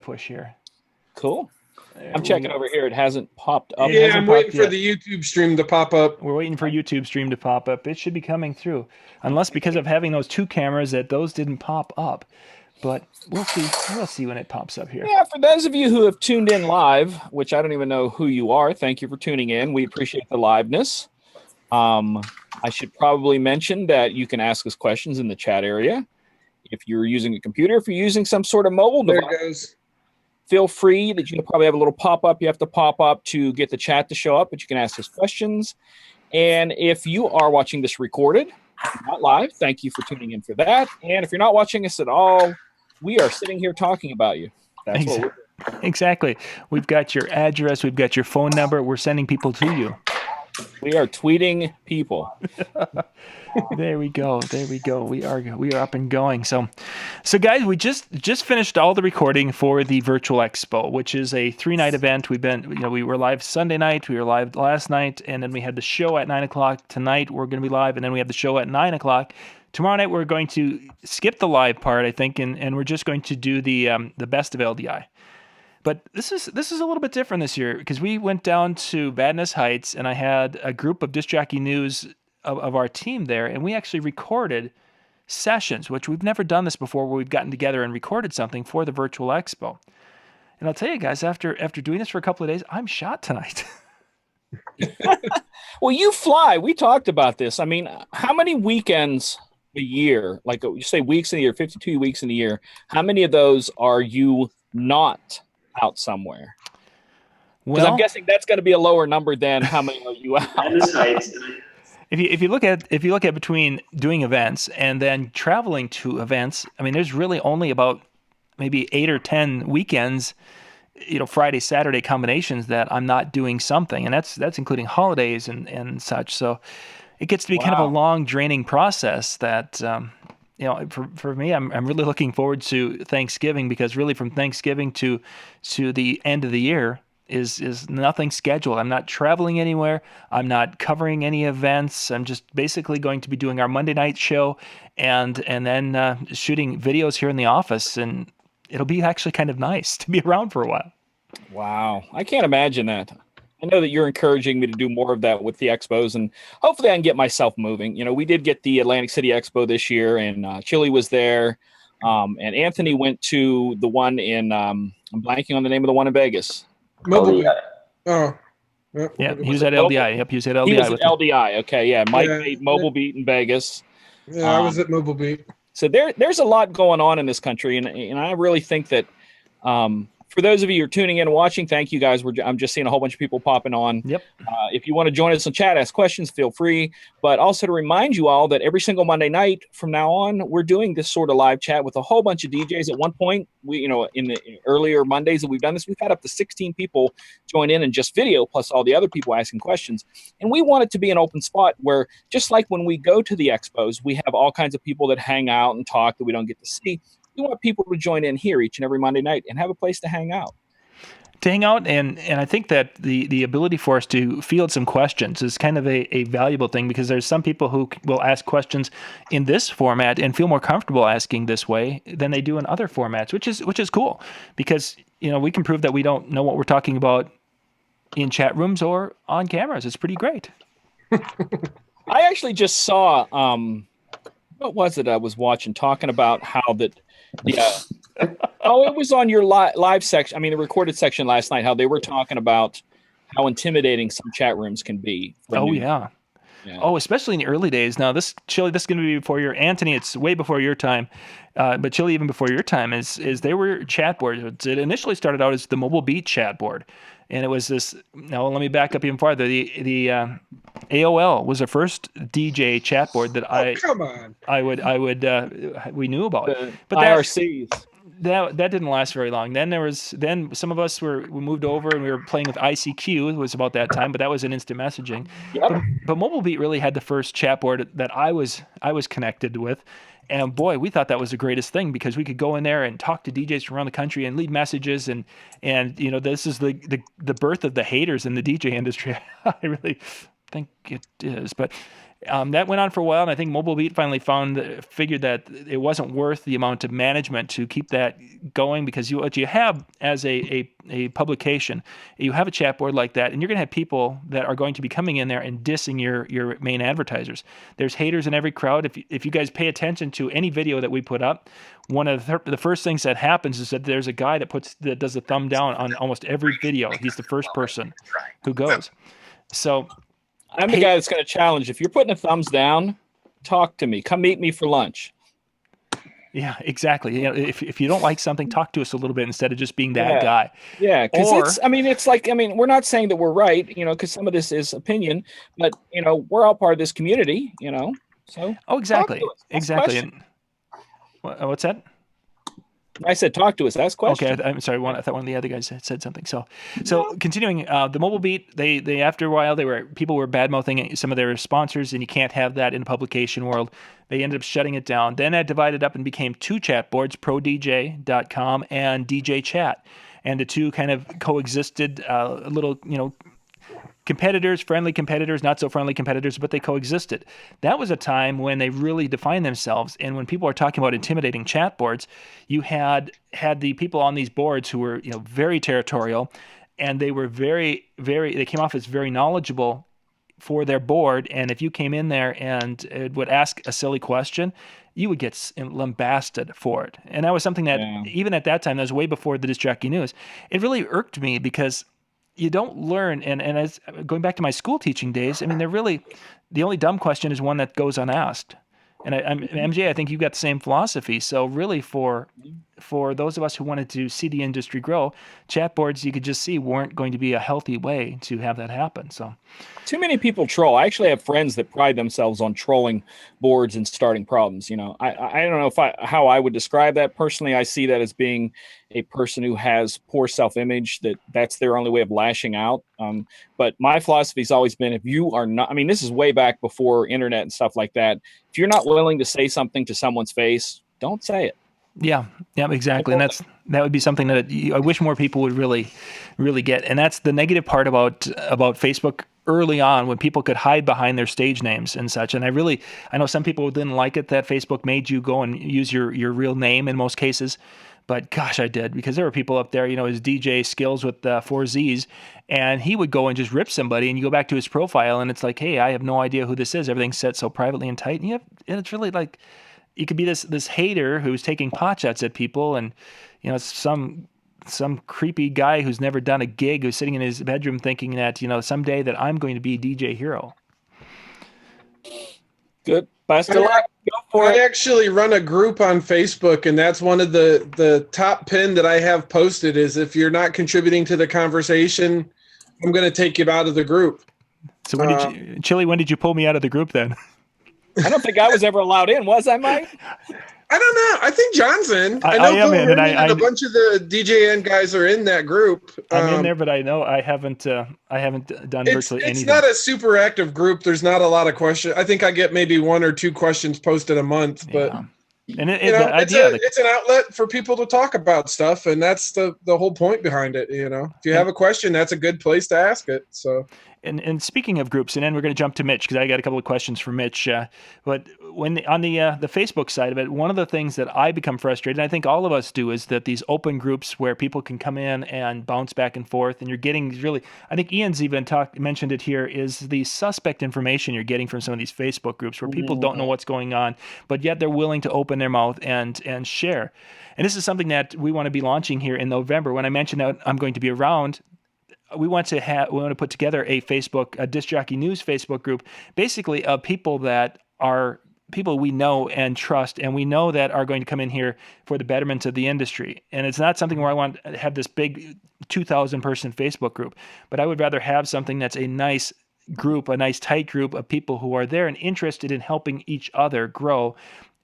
push here. Cool. I'm checking over here. It hasn't popped up. Yeah, I'm waiting for the YouTube stream to pop up. We're waiting for YouTube stream to pop up. It should be coming through. Unless because of having those two cameras that those didn't pop up. But we'll see. We'll see when it pops up here. Yeah, for those of you who have tuned in live, which I don't even know who you are, thank you for tuning in. We appreciate the liveness. I should probably mention that you can ask us questions in the chat area. If you're using a computer, if you're using some sort of mobile device, there it goes. Feel free that you probably have a little pop-up. You have to pop up to get the chat to show up, but you can ask us questions. And if you are watching this recorded, not live, thank you for tuning in for that. And if you're not watching us at all, we are sitting here talking about you. That's what we're doing. Exactly. We've got your address. We've got your phone number. We're sending people to you. We are tweeting people. There we go. There we go. We are up and going. So guys, we just finished all the recording for the Virtual Expo, which is a 3-night event. We were live Sunday night, we were live last night, and then we had the show at 9:00 tonight. We're going to be live, and then we have the show at 9:00 tomorrow night. We're going to skip the live part, I think, and we're just going to do the best of LDI. But this is a little bit different this year because we went down to Badness Heights, and I had a group of Disc Jockey News of our team there, and we actually recorded sessions, which we've never done this before, where we've gotten together and recorded something for the Virtual Expo. And I'll tell you guys, after doing this for a couple of days, I'm shot tonight. Well, you fly. We talked about this. I mean, how many weekends a year, like you say weeks in a year, 52 weeks in a year, how many of those are you not out somewhere? Because I'm guessing that's going to be a lower number than how many are you out. If you look at between doing events and then traveling to events, I mean, there's really only about maybe 8 or 10 weekends, Friday, Saturday combinations that I'm not doing something, and that's including holidays and such. So it gets to be kind of a long, draining process that. For me, I'm really looking forward to Thanksgiving, because really from Thanksgiving to the end of the year is nothing scheduled. I'm not traveling anywhere. I'm not covering any events. I'm just basically going to be doing our Monday night show and then shooting videos here in the office, and it'll be actually kind of nice to be around for a while. Wow. I can't imagine that. I know that you're encouraging me to do more of that with the expos, and hopefully I can get myself moving. We did get the Atlantic City Expo this year, and Chili was there, and Antony went to the one in I'm blanking on the name of the one in Vegas. Mobile. Oh. Yeah, he was at LDI. Yep, he was at LDI. He was at LDI. Okay, yeah. Mike made Mobile Beat in Vegas. Yeah, I was at Mobile Beat. So there's a lot going on in this country, and I really think that for those of you who are tuning in and watching, thank you guys. I'm just seeing a whole bunch of people popping on. Yep. If you want to join us in chat, ask questions, feel free. But also to remind you all that every single Monday night from now on, we're doing this sort of live chat with a whole bunch of DJs. At one point, in the earlier Mondays that we've done this, we've had up to 16 people join in and just video, plus all the other people asking questions. And we want it to be an open spot where, just like when we go to the expos, we have all kinds of people that hang out and talk that we don't get to see. We want people to join in here each and every Monday night and have a place to hang out. And I think that the ability for us to field some questions is kind of a valuable thing, because there's some people who will ask questions in this format and feel more comfortable asking this way than they do in other formats, which is cool, because we can prove that we don't know what we're talking about in chat rooms or on cameras. It's pretty great. I actually just saw what was it I was watching talking about how that it was on your live section. I mean, the recorded section last night, how they were talking about how intimidating some chat rooms can be. Yeah. Oh, especially in the early days. Now, this is going to be before your Antony. It's way before your time, but Chili, even before your time, is they were chat boards. It initially started out as the Mobile Beat chat board, and it was this. Now, let me back up even farther. The AOL was the first DJ chat board that we knew about. But IRCs. That didn't last very long. Then some of us we moved over and we were playing with ICQ. It was about that time, but that was an instant messaging. Yep. But Mobile Beat really had the first chat board that I was connected with. And boy, we thought that was the greatest thing, because we could go in there and talk to DJs from around the country and leave messages, and this is the birth of the haters in the DJ industry. I really think it is. But That went on for a while, and I think Mobile Beat finally figured that it wasn't worth the amount of management to keep that going, because what you have as a publication, you have a chat board like that, and you're going to have people that are going to be coming in there and dissing your main advertisers. There's haters in every crowd. If you guys pay attention to any video that we put up, one of the first things that happens is that there's a guy that does a thumb down on almost every video. He's the first person who goes. So I'm the guy that's going to challenge. If you're putting a thumbs down, talk to me. Come meet me for lunch. Yeah, exactly. You know, if you don't like something, talk to us a little bit instead of just being that guy. Yeah, because it's like, we're not saying that we're right, because some of this is opinion, but we're all part of this community, So. Oh, exactly, exactly. And what's that? I said, talk to us. Ask questions. Okay, I'm sorry. I thought one of the other guys had said something. So continuing, the Mobile Beat, they after a while, people were bad mouthing some of their sponsors, and you can't have that in the publication world. They ended up shutting it down. Then that divided up and became two chat boards, ProDJ.com and DJ Chat, and the two kind of coexisted. A little, competitors, friendly competitors, not so friendly competitors, but they coexisted. That was a time when they really defined themselves. And when people are talking about intimidating chat boards, you had the people on these boards who were, very territorial, and they were they came off as very knowledgeable for their board. And if you came in there and would ask a silly question, you would get lambasted for it. And that was something that even at that time, that was way before the Disc Jockey News, it really irked me, because you don't learn, and as going back to my school teaching days, they're really, the only dumb question is one that goes unasked. And MJ, I think you've got the same philosophy. So really, for those of us who wanted to see the industry grow, chat boards, you could just see, weren't going to be a healthy way to have that happen. So too many people troll. I actually have friends that pride themselves on trolling boards and starting problems. I don't know how I would describe that. Personally, I see that as being a person who has poor self-image, that's their only way of lashing out. But my philosophy has always been, if you are not, this is way back before internet and stuff like that. If you're not willing to say something to someone's face, don't say it. Yeah, exactly. And that would be something that I wish more people would really, really get. And that's the negative part about Facebook early on, when people could hide behind their stage names and such. And I know some people didn't like it that Facebook made you go and use your real name in most cases. But gosh, I did, because there were people up there, his DJ skills with 4 Zs, and he would go and just rip somebody, and you go back to his profile, and it's like, hey, I have no idea who this is. Everything's set so privately and tight. And it's really like, you could be this hater who's taking pot shots at people, and some creepy guy who's never done a gig, who's sitting in his bedroom thinking that someday that I'm going to be DJ Hero. Good. Best of luck. Go for it. I actually run a group on Facebook, and that's one of the top pin that I have posted is, if you're not contributing to the conversation, I'm going to take you out of the group. So when did you pull me out of the group then? I don't think I was ever allowed in, was I, Mike? I don't know. I think John's in. I am in, and a bunch of the DJN guys are in that group. I'm in there, but I know I haven't done virtually anything. It's not a super active group. There's not a lot of questions. I think I get maybe 1 or 2 questions posted a month, but and it's an outlet for people to talk about stuff, and that's the whole point behind it. If you have a question, that's a good place to ask it. So. And speaking of groups, and then we're going to jump to Mitch, because I got a couple of questions for Mitch. But when on the Facebook side of it, one of the things that I become frustrated, and I think all of us do, is that these open groups where people can come in and bounce back and forth, and you're getting really, I think Ian's even mentioned it here, is the suspect information you're getting from some of these Facebook groups where people don't know what's going on, but yet they're willing to open their mouth and share. And this is something that we want to be launching here in November. When I mentioned that I'm going to be around, we want to put together a Disc Jockey News Facebook group, basically of people that are people we know and trust, and we know that are going to come in here for the betterment of the industry. And it's not something where I want to have this big 2,000 person Facebook group, but I would rather have something that's a nice group, a nice tight group of people who are there and interested in helping each other grow.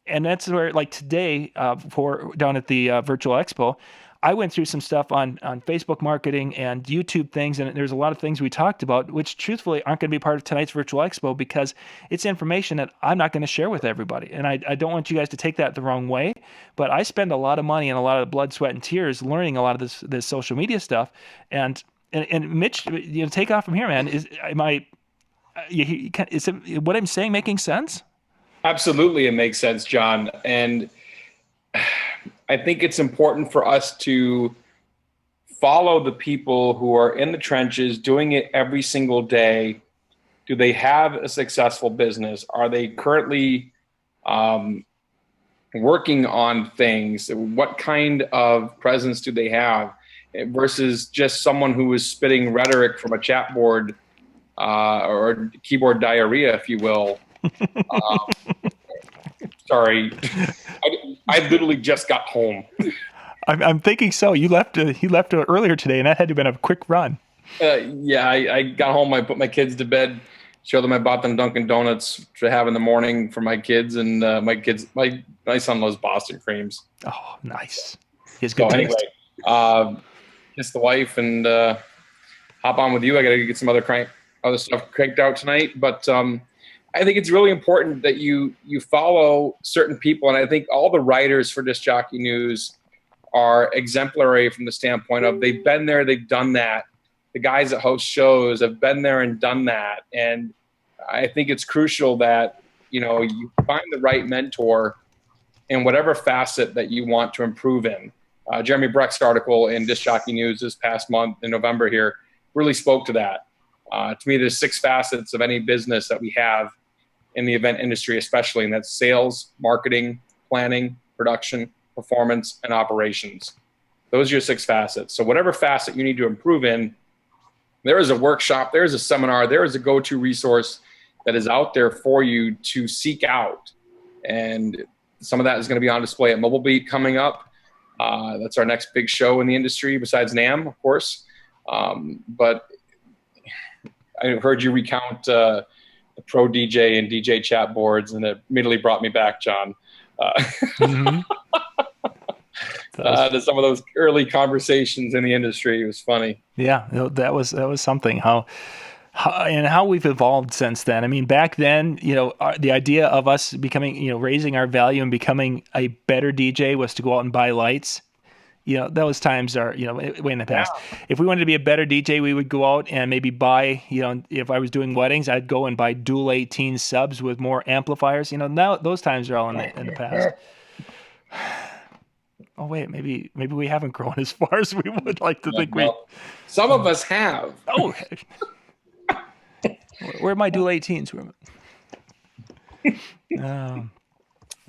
And that's where, like today, down at the Virtual Expo, I went through some stuff on Facebook marketing and YouTube things, and there's a lot of things we talked about, which truthfully aren't going to be part of tonight's Virtual Expo, because it's information that I'm not going to share with everybody. And I don't want you guys to take that the wrong way, but I spend a lot of money and a lot of blood, sweat, and tears learning a lot of this social media stuff. And Mitch, take off from here, man. Is it, what I'm saying making sense? Absolutely, it makes sense, John. And I think it's important for us to follow the people who are in the trenches doing it every single day. Do they have a successful business? Are they currently working on things? What kind of presence do they have versus just someone who is spitting rhetoric from a chat board or keyboard diarrhea, if you will? Sorry, I literally just got home. I'm thinking so. You left earlier today, and that had to have been a quick run. Yeah, I got home. I put my kids to bed, showed them I bought them Dunkin' Donuts to have in the morning for my kids, and my son loves Boston creams. Oh, nice. He has good taste. Anyway, kiss the wife and hop on with you. I got to get some other stuff cranked out tonight, but I think it's really important that you follow certain people, and I think all the writers for Disc Jockey News are exemplary from the standpoint of they've been there, they've done that. The guys that host shows have been there and done that. And I think it's crucial that, you find the right mentor in whatever facet that you want to improve in. Jeremy Breck's article in Disc Jockey News this past month in November here really spoke to that. To me, there's 6 facets of any business that we have in the event industry, especially, and that's sales, marketing, planning, production, performance, and operations. Those are your 6 facets. So whatever facet you need to improve in, there is a workshop, there is a seminar, there is a go-to resource that is out there for you to seek out. And some of that is going to be on display at Mobile Beat coming up. That's our next big show in the industry besides NAMM, of course. But I heard you recount the Pro DJ and DJ chat boards, and it immediately brought me back, John. Mm-hmm. To some of those early conversations in the industry. It was funny. Yeah, that was something. How we've evolved since then. I mean, back then, the idea of us becoming, raising our value and becoming a better DJ was to go out and buy lights. Those times are, way in the past. Yeah. If we wanted to be a better DJ, we would go out and maybe buy, if I was doing weddings, I'd go and buy dual 18 subs with more amplifiers. Now those times are all in the past. Oh wait, maybe we haven't grown as far as we would like to think. Some of us have. Oh, where are my dual 18s?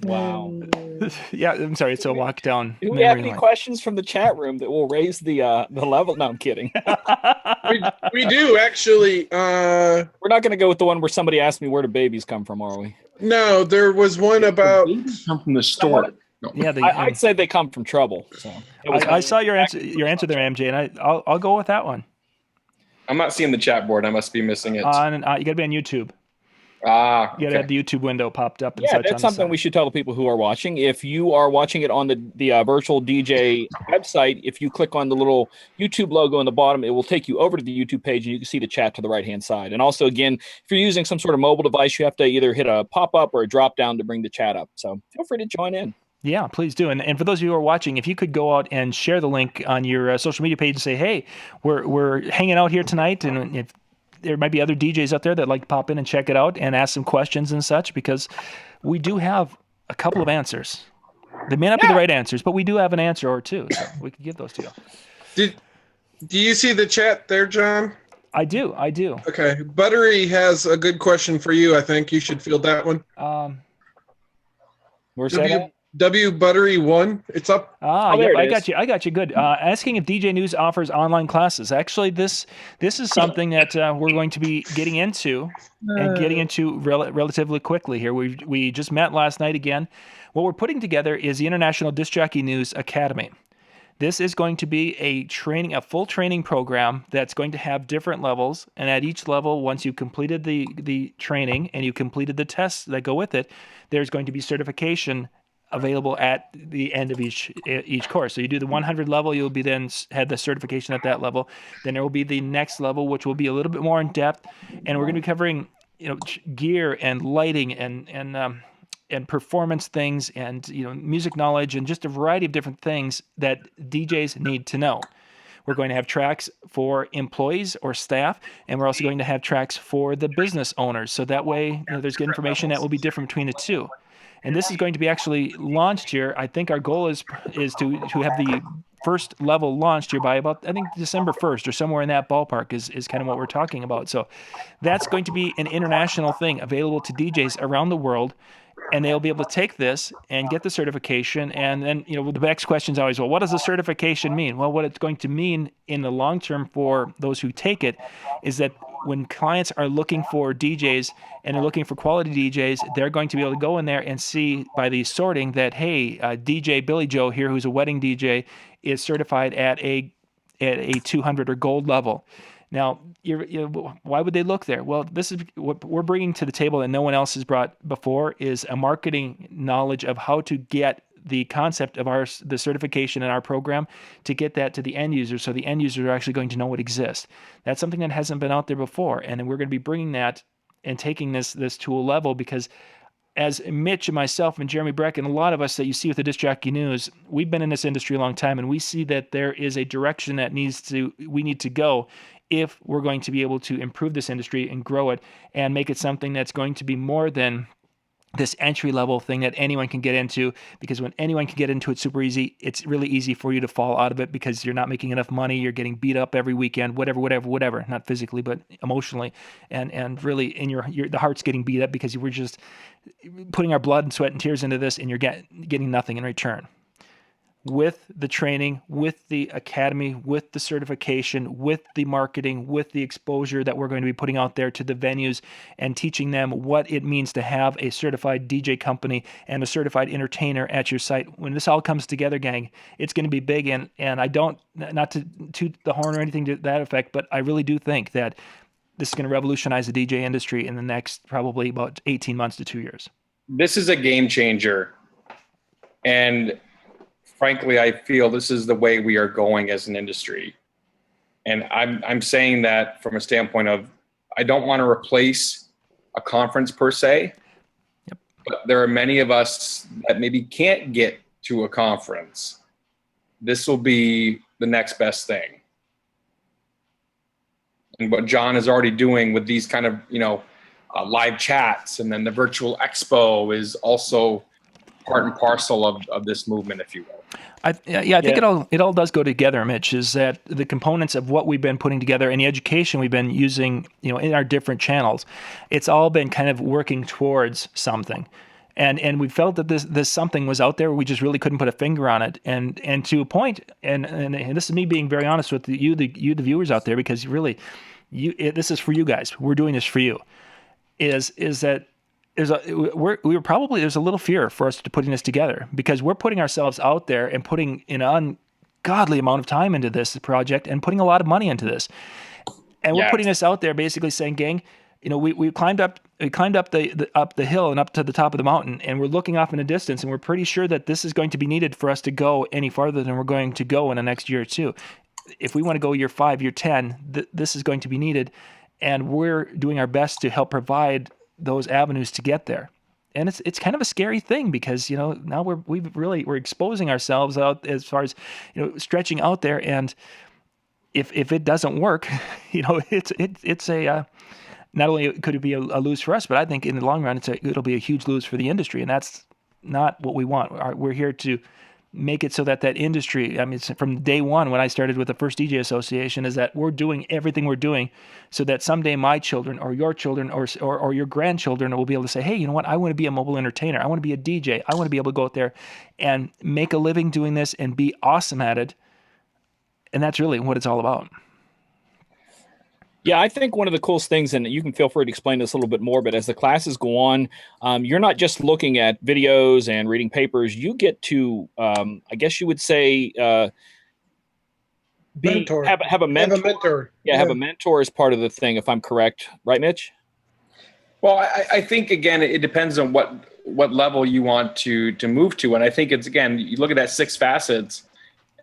Wow. Yeah, I'm sorry. It's a walk down. Do we have any questions from the chat room that will raise the level? No, I'm kidding. we do actually. We're not going to go with the one where somebody asked me where do babies come from, are we? No, there was one about come from the store. No. Yeah, I'd say they come from trouble. So I saw your answer there, MJ, and I'll go with that one. I'm not seeing the chat board. I must be missing it. You got to be on YouTube. You got to have the YouTube window popped up. And that's something we should tell the people who are watching. If you are watching it on the Virtual DJ website, if you click on the little YouTube logo on the bottom, it will take you over to the YouTube page, and you can see the chat to the right-hand side. And also, again, if you're using some sort of mobile device, you have to either hit a pop-up or a drop-down to bring the chat up. So feel free to join in. Yeah, please do. And for those of you who are watching, if you could go out and share the link on your social media page and say, hey, we're hanging out here tonight, and if there might be other DJs out there that like to pop in and check it out and ask some questions and such, because we do have a couple of answers. They may not be the right answers, but we do have an answer or two, so we can give those to you. Do you see the chat there, John? I do. Okay. Buttery has a good question for you. I think you should field that one. Where's that? W Buttery 1. It's up. Yep, I got you. Good. Asking if DJ News offers online classes. Actually, this is something that we're going to be getting into relatively quickly here. We just met last night again. What we're putting together is the International Disc Jockey News Academy. This is going to be a full training program that's going to have different levels, and at each level, once you've completed the training and you completed the tests that go with it, there's going to be certification available at the end of each course. So you do the 100 level, you'll be then had the certification at that level. Then there will be the next level, which will be a little bit more in depth, and we're going to be covering gear and lighting and performance things and music knowledge and just a variety of different things that DJs need to know. We're going to have tracks for employees or staff, and we're also going to have tracks for the business owners. So that way, there's good information that will be different between the two. And this is going to be actually launched here. I think our goal is to have the first level launched here by about, I think, December 1st or somewhere in that ballpark is kind of what we're talking about. So that's going to be an international thing available to DJs around the world. And they'll be able to take this and get the certification. And then, the next question is always, well, what does the certification mean? Well, what it's going to mean in the long term for those who take it is that when clients are looking for DJs and they're looking for quality DJs, they're going to be able to go in there and see by the sorting that, hey, DJ Billy Joe here, who's a wedding DJ, is certified at a 200 or gold level. Now, why would they look there? Well, this is what we're bringing to the table that no one else has brought before, is a marketing knowledge of how to get the concept of the certification in our program, to get that to the end user, so the end users are actually going to know it exists. That's something that hasn't been out there before, and we're going to be bringing that and taking this to a level, because as Mitch and myself and Jeremy Breck and a lot of us that you see with the Disc Jockey News, we've been in this industry a long time, and we see that there is a direction that we need to go if we're going to be able to improve this industry and grow it and make it something that's going to be more than this entry-level thing that anyone can get into. Because when anyone can get into it super easy, it's really easy for you to fall out of it because you're not making enough money, you're getting beat up every weekend, whatever, not physically, but emotionally. And really in the heart's getting beat up because we're just putting our blood and sweat and tears into this, and you're getting nothing in return. With the training, with the academy, with the certification, with the marketing, with the exposure that we're going to be putting out there to the venues and teaching them what it means to have a certified DJ company and a certified entertainer at your site. When this all comes together, gang, it's going to be big. And I don't, not to toot the horn or anything to that effect, but I really do think that this is going to revolutionize the DJ industry in the next probably about 18 months to 2 years. This is a game changer. And frankly, I feel this is the way we are going as an industry. And I'm saying that from a standpoint of, I don't want to replace a conference per se, Yep. But there are many of us that maybe can't get to a conference. This will be the next best thing. And what John is already doing with these kind of, live chats, and then the virtual expo is also part and parcel of this movement, if you will. I think it all does go together, Mitch, is that the components of what we've been putting together and the education we've been using, in our different channels, it's all been kind of working towards something. And we felt that this something was out there. We just really couldn't put a finger on it. And to a point, and this is me being very honest with you, the viewers out there, because really, this is for you guys. We're doing this for you. Is that there's a little fear for us to putting this together, because we're putting ourselves out there and putting an ungodly amount of time into this project and putting a lot of money into this. And we're putting this out there basically saying, gang, we climbed up the hill and up to the top of the mountain, and we're looking off in the distance, and we're pretty sure that this is going to be needed for us to go any farther than we're going to go in the next year or two. If we want to go year 5, year 10, this is going to be needed, and we're doing our best to help provide those avenues to get there. And it's kind of a scary thing, because now we're exposing ourselves out as far as stretching out there, and if it doesn't work, it's a not only could it be a lose for us, but I think in the long run it'll be a huge lose for the industry, and that's not what we want. We're here to make it so that industry, I mean, from day one when I started with the first DJ Association, is that we're doing everything we're doing so that someday my children or your children or your grandchildren will be able to say, hey, you know what, I want to be a mobile entertainer. I want to be a DJ. I want to be able to go out there and make a living doing this and be awesome at it. And that's really what it's all about. Yeah, I think one of the coolest things, and you can feel free to explain this a little bit more, but as the classes go on, you're not just looking at videos and reading papers. You get to, I guess you would say, have a mentor. Have a mentor. Yeah, have a mentor as part of the thing, if I'm correct. Right, Mitch? Well, I think, again, it depends on what level you want to move to. And I think it's, again, you look at that 6 facets,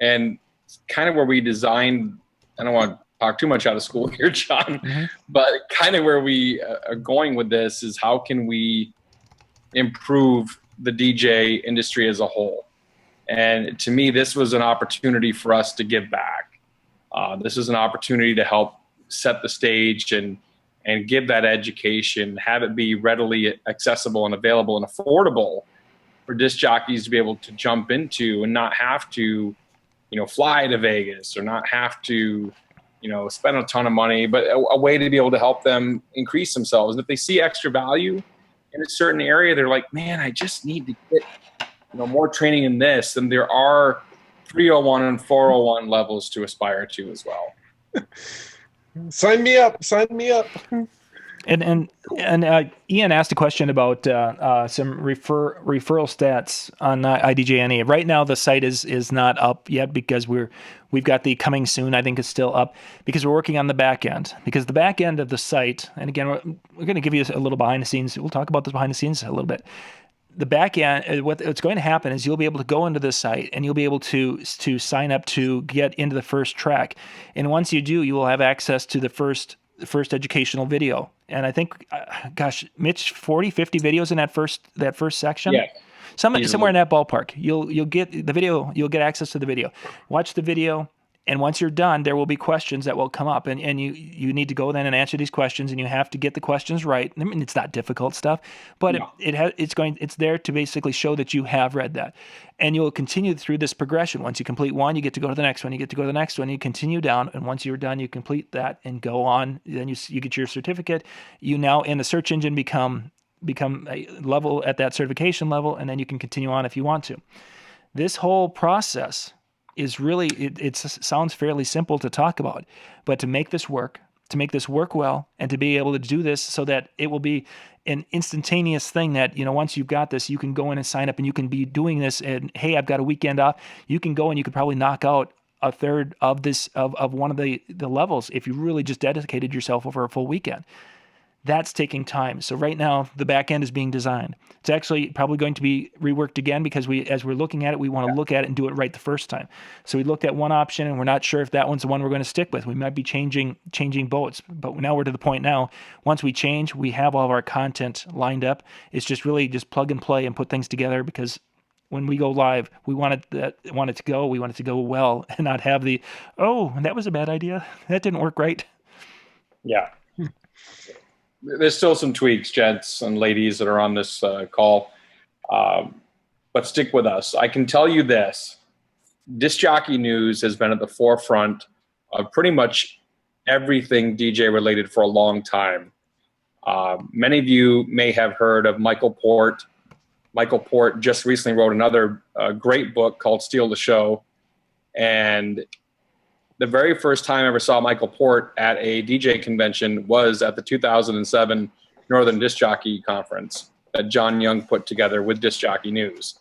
and it's kind of where we designed, I don't want to talk too much out of school here, John, but kind of where we are going with this is, how can we improve the DJ industry as a whole? And to me, this was an opportunity for us to give back. This is an opportunity to help set the stage and give that education, have it be readily accessible and available and affordable for disc jockeys to be able to jump into and not have to, fly to Vegas or not have to, spend a ton of money, but a way to be able to help them increase themselves. And if they see extra value in a certain area, they're like, man, I just need to get, more training in this. And there are 301 and 401 levels to aspire to as well. Sign me up. And Ian asked a question about some referral stats on IDJNE. Right now, the site is not up yet because we've got the coming soon. I think it's still up because we're working on the back end. Because the back end of the site, and again, we're going to give you a little behind the scenes. We'll talk about this behind the scenes a little bit. The back end, what's going to happen is you'll be able to go into this site and you'll be able to sign up to get into the first track. And once you do, you will have access to the first educational video. And I think, Mitch, 40, 50 videos in that first section. Yeah. Somewhere in that ballpark. You'll get the video. You'll get access to the video. Watch the video. And once you're done, there will be questions that will come up, and you need to go then and answer these questions, and you have to get the questions right. I mean, it's not difficult stuff, but no. It's there to basically show that you have read that, and you'll continue through this progression. Once you complete one, you get to go to the next one. You get to go to the next one. You continue down, and once you're done, you complete that and go on. Then you get your certificate. You now in the search engine become a level at that certification level, and then you can continue on if you want to. This whole process is really, it sounds fairly simple to talk about, but to make this work well, and to be able to do this so that it will be an instantaneous thing that, once you've got this, you can go in and sign up and you can be doing this and, hey, I've got a weekend off. You can go and you could probably knock out a third of this, of one of the levels if you really just dedicated yourself over a full weekend. That's taking time. So right now, the back end is being designed. It's actually probably going to be reworked again because as we're looking at it, we want to look at it and do it right the first time. So we looked at one option, and we're not sure if that one's the one we're going to stick with. We might be changing boats, but now we're to the point now. Once we change, we have all of our content lined up. It's just really just plug and play and put things together, because when we go live, we want it to go well, and not have that was a bad idea. That didn't work right. Yeah. There's still some tweaks, gents and ladies that are on this call, but stick with us. I can tell you this: Disc Jockey News has been at the forefront of pretty much everything DJ related for a long time. Many of you may have heard of Michael Port. Michael Port just recently wrote another great book called Steal the Show. And the very first time I ever saw Michael Port at a DJ convention was at the 2007 Northern Disc Jockey Conference that John Young put together with Disc Jockey News.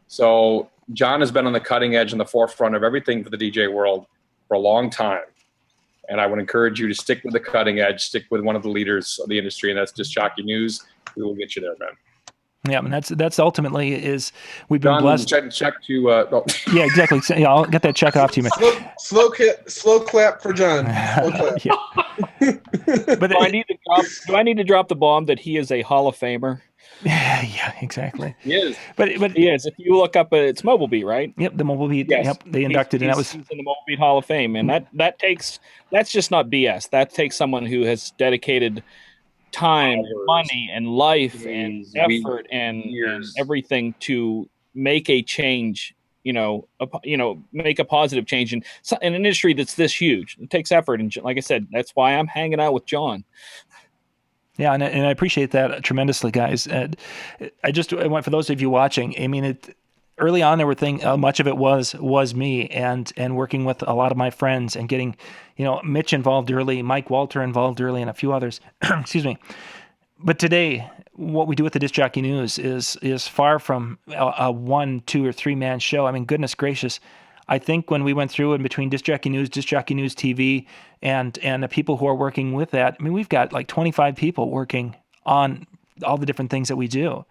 So John has been on the cutting edge and the forefront of everything for the DJ world for a long time. And I would encourage you to stick with the cutting edge, stick with one of the leaders of the industry, and that's Disc Jockey News. We will get you there, man. Yeah, and that's ultimately is we've been John, blessed. Check to Yeah, exactly. Yeah, I'll get that check off to you, man. Slow clap for John. Slow clap. But do I need to drop the bomb that he is a Hall of Famer? Yeah, exactly. He is. But he is. If you look up, it's Mobile Beat, right? Yep, the Mobile Beat. Yes. Yep, they inducted, and he's in the Mobile Beat Hall of Fame, and that's just not BS. That takes someone who has dedicated time, money, and life, and effort, and everything to make a change. Make a positive change in an industry that's this huge. It takes effort, and like I said, that's why I'm hanging out with John. Yeah, and I appreciate that tremendously, guys. And I want, for those of you watching, I mean, early on there were much of it was me and working with a lot of my friends and getting, Mitch involved early, Mike Walter involved early, and a few others. Excuse me. But today, what we do with the Disc Jockey News is far from a 1, 2, or 3 man show. I mean, goodness gracious. I think when we went through in between Disc Jockey News TV, and the people who are working with that, I mean, we've got like 25 people working on all the different things that we do.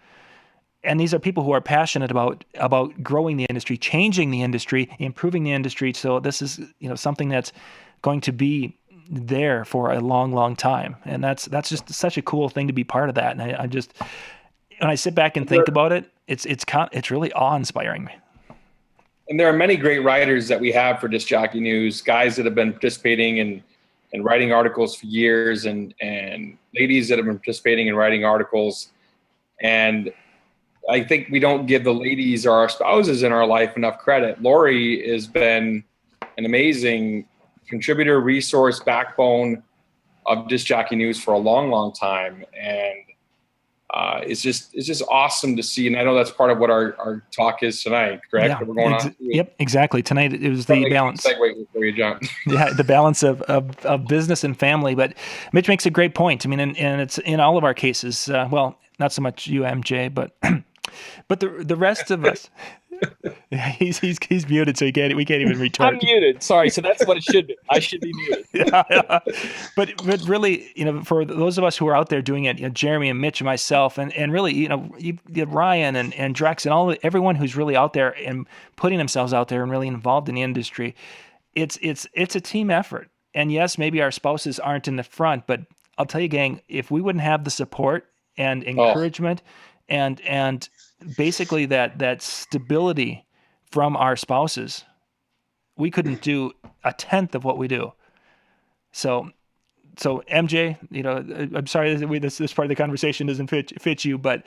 And these are people who are passionate about growing the industry, changing the industry, improving the industry. So this is, something that's going to be there for a long, long time. And that's just such a cool thing to be part of that. And I just, when I sit back and think about it, it's really awe-inspiring. And there are many great writers that we have for Disc Jockey News, guys that have been participating and writing articles for years, and ladies that have been participating in writing articles. And I think we don't give the ladies or our spouses in our life enough credit. Lori has been an amazing contributor, resource, backbone of Disc Jockey News for a long, long time. And it's just awesome to see. And I know that's part of what our talk is tonight, correct? Yeah, That we're going on. Yep, exactly. Tonight it was the balance. Segue before you jump. Yeah, the balance of business and family. But Mitch makes a great point. I mean, and it's in all of our cases. Well, not so much you, MJ, but the rest of us. Yeah, he's muted, so we can't even retort. I'm muted. Sorry. So that's what it should be. I should be muted. Yeah. But really, for those of us who are out there doing it, Jeremy and Mitch and myself, and really, you get Ryan and Drex and everyone who's really out there and putting themselves out there and really involved in the industry. It's a team effort. And yes, maybe our spouses aren't in the front, but I'll tell you, gang, if we wouldn't have the support and encouragement and basically that stability from our spouses, we couldn't do a tenth of what we do. So MJ, I'm sorry that this part of the conversation doesn't fit you, but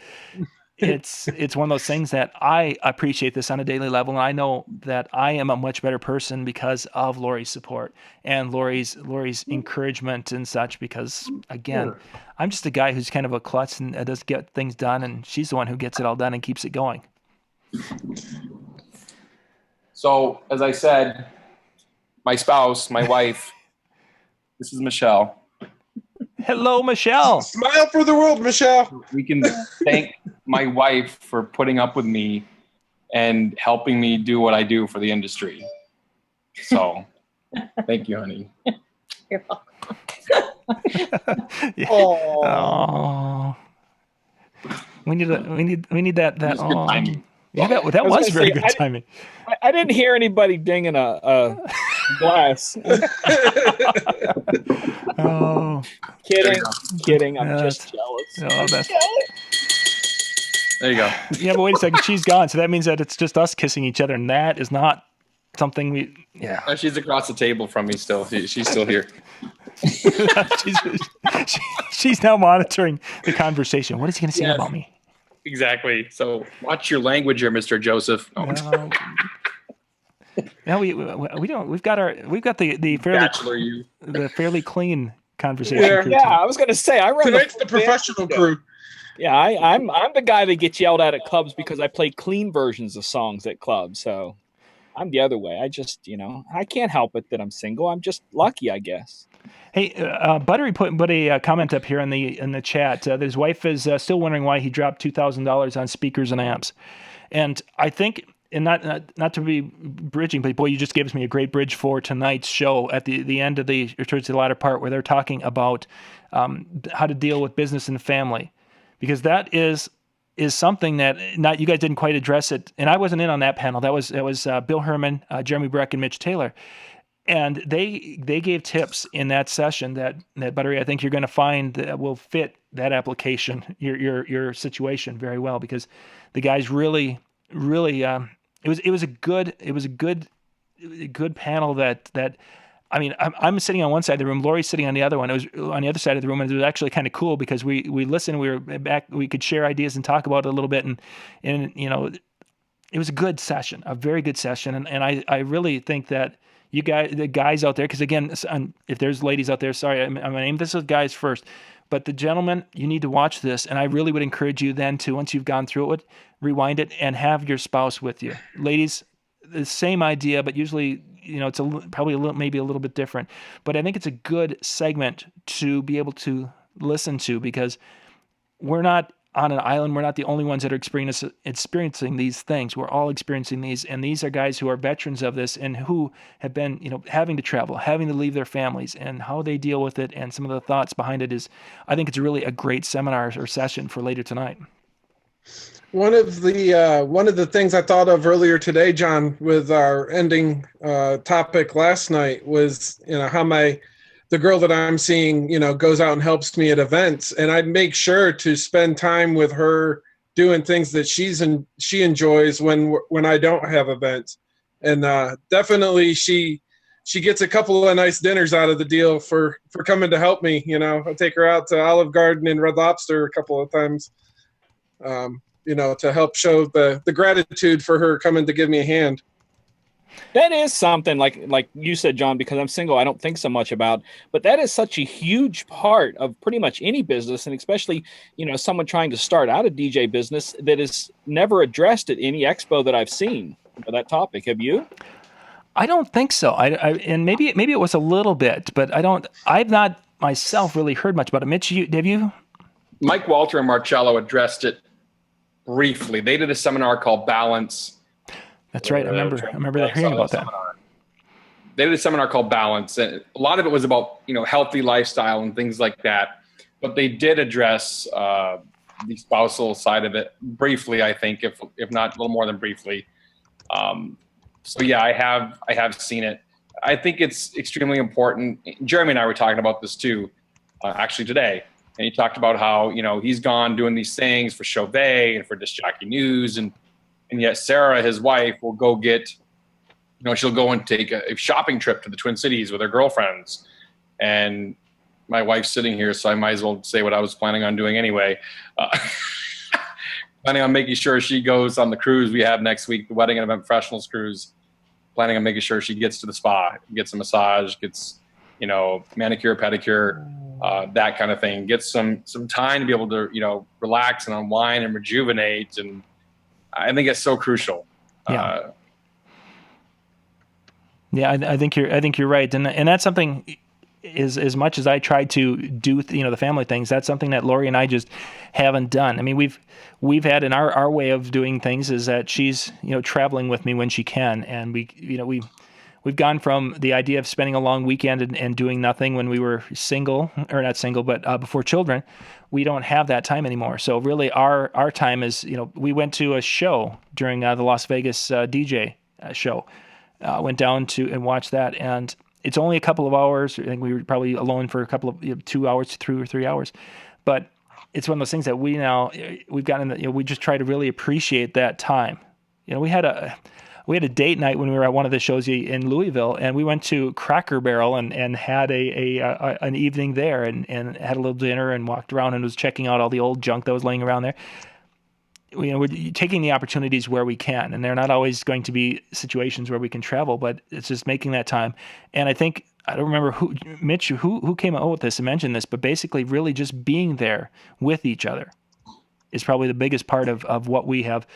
it's one of those things that I appreciate this on a daily level, and I know that I am a much better person because of Lori's support and Lori's encouragement and such. Because again, I'm just a guy who's kind of a klutz and does get things done, and she's the one who gets it all done and keeps it going. So, as I said, my spouse, my wife, this is Michelle. Hello, Michelle. Smile for the world, Michelle. We can thank my wife for putting up with me and helping me do what I do for the industry. So, thank you, honey. You're welcome. Yeah. Oh. We need that. Good timing. Yeah, that was very good timing. I didn't hear anybody dinging a glass. Oh, Kidding. I'm just jealous. Oh, that's... There you go. Yeah, but wait a second. She's gone, so that means that it's just us kissing each other, and that is not something we. Yeah. She's across the table from me still. She's still here. she's now monitoring the conversation. What is he going to say about me? Exactly. So watch your language here, Mr. Joseph. Oh. No, we don't. We've got the fairly clean conversation. Yeah, I was going to say I run Tonight's the professional crew. Yeah, I'm the guy that gets yelled at clubs because I play clean versions of songs at clubs. So I'm the other way. I just I can't help it that I'm single. I'm just lucky, I guess. Hey, Buttery put a comment up here in the chat that his wife is still wondering why he dropped $2,000 on speakers and amps, and I think, and not to be bridging, but boy, you just gave me a great bridge for tonight's show at the end of towards the latter part where they're talking about how to deal with business and family, because that is something that you guys didn't quite address it, and I wasn't in on that panel. That was Bill Herman, Jeremy Breck, and Mitch Taylor. And they gave tips in that session that Buttery, I think you're going to find that will fit that application, your situation very well, because the guys really it was a good panel that I mean, I'm sitting on one side of the room, Lori's sitting on the other one. It was on the other side of the room, and it was actually kind of cool because we listened, we were back, we could share ideas and talk about it a little bit, and it was a good session, a very good session, and I really think that you guys, the guys out there, because again, if there's ladies out there, sorry, I'm going to aim this as guys first, but the gentlemen, you need to watch this, and I really would encourage you then to, once you've gone through it, rewind it and have your spouse with you. Ladies, the same idea, but usually, it's probably maybe a little bit different, but I think it's a good segment to be able to listen to, because we're not on an island. We're not the only ones that are experiencing these things. We're all experiencing these, and these are guys who are veterans of this and who have been, having to travel, having to leave their families, and how they deal with it, and some of the thoughts behind it is, I think it's really a great seminar or session for later tonight. One of the things I thought of earlier today, John, with our ending topic last night was, how the girl that I'm seeing, goes out and helps me at events, and I make sure to spend time with her doing things that she enjoys when I don't have events. and definitely she gets a couple of nice dinners out of the deal for coming to help me. I take her out to Olive Garden and Red Lobster a couple of times, to help show the gratitude for her coming to give me a hand. That is something like you said, John, because I'm single, I don't think so much about, but that is such a huge part of pretty much any business. And especially, someone trying to start out a DJ business that is never addressed at any expo that I've seen for that topic. Have you? I don't think so. And maybe it was a little bit, but I've not myself really heard much about it. Mitch, have you? Mike Walter and Marcello addressed it briefly. They did a seminar called Balance. That's right. I remember hearing about that. They did a seminar called Balance, and a lot of it was about healthy lifestyle and things like that. But they did address the spousal side of it briefly, I think, if not a little more than briefly. So yeah, I have seen it. I think it's extremely important. Jeremy and I were talking about this too, actually today, and he talked about how he's gone doing these things for Chauvet and for Disc Jockey News, and yet Sarah, his wife, will go get, she'll go and take a shopping trip to the Twin Cities with her girlfriends. And my wife's sitting here, so I might as well say what I was planning on doing anyway. Planning on making sure she goes on the cruise we have next week, the Wedding and Event Professionals cruise. Planning on making sure she gets to the spa, gets a massage, gets, manicure, pedicure, that kind of thing. Gets some time to be able to, relax and unwind and rejuvenate. And I think it's so crucial. Yeah. I think you're right, and that's something. Is as much as I try to do, the family things, that's something that Lori and I just haven't done. I mean, we've had in our way of doing things is that she's traveling with me when she can, and we've gone from the idea of spending a long weekend and doing nothing when we were single, or not single, but before children. We don't have that time anymore. So really, our time is we went to a show during the Las Vegas DJ show, went down to and watched that, and it's only a couple of hours. I think we were probably alone for a couple of 2 hours, 2 or 3 hours, but it's one of those things that we've gotten. We just try to really appreciate that time. We had a date night when we were at one of the shows in Louisville, and we went to Cracker Barrel and had an evening there and had a little dinner and walked around and was checking out all the old junk that was laying around there. We're taking the opportunities where we can, and they're not always going to be situations where we can travel, but it's just making that time. And I think, I don't remember Mitch, who came out with this and mentioned this, but basically really just being there with each other is probably the biggest part of what we have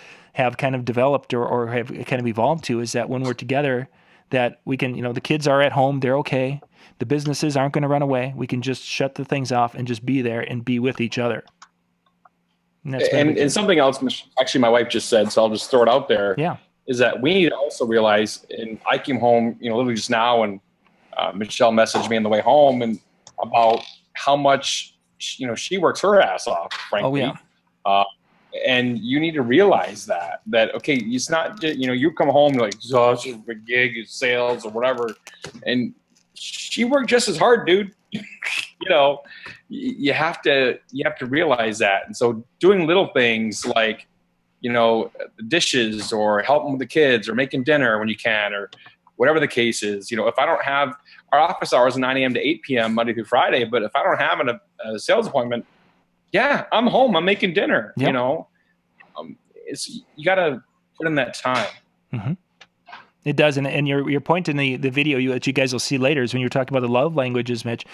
kind of developed or have kind of evolved to, is that when we're together, that we can, the kids are at home, they're okay. The businesses aren't going to run away. We can just shut the things off and just be there and be with each other. And something else, actually, my wife just said, so I'll just throw it out there. Yeah, is that we need to also realize, and I came home, literally just now, and Michelle messaged me on the way home and about how much, she works her ass off, frankly. Oh, yeah. And you need to realize that, okay, it's not, you come home like, oh, it's just a gig, it's sales or whatever. And she worked just as hard, dude. You have to realize that. And so doing little things like, the dishes or helping with the kids or making dinner when you can, or whatever the case is, if I don't have, our office hours 9 a.m. to 8 p.m. Monday through Friday, but if I don't have a sales appointment, yeah, I'm home, I'm making dinner. Yep. You got to put in that time. Mm-hmm. It does, and your point in the video that you guys will see later is when you're talking about the love languages, Mitch.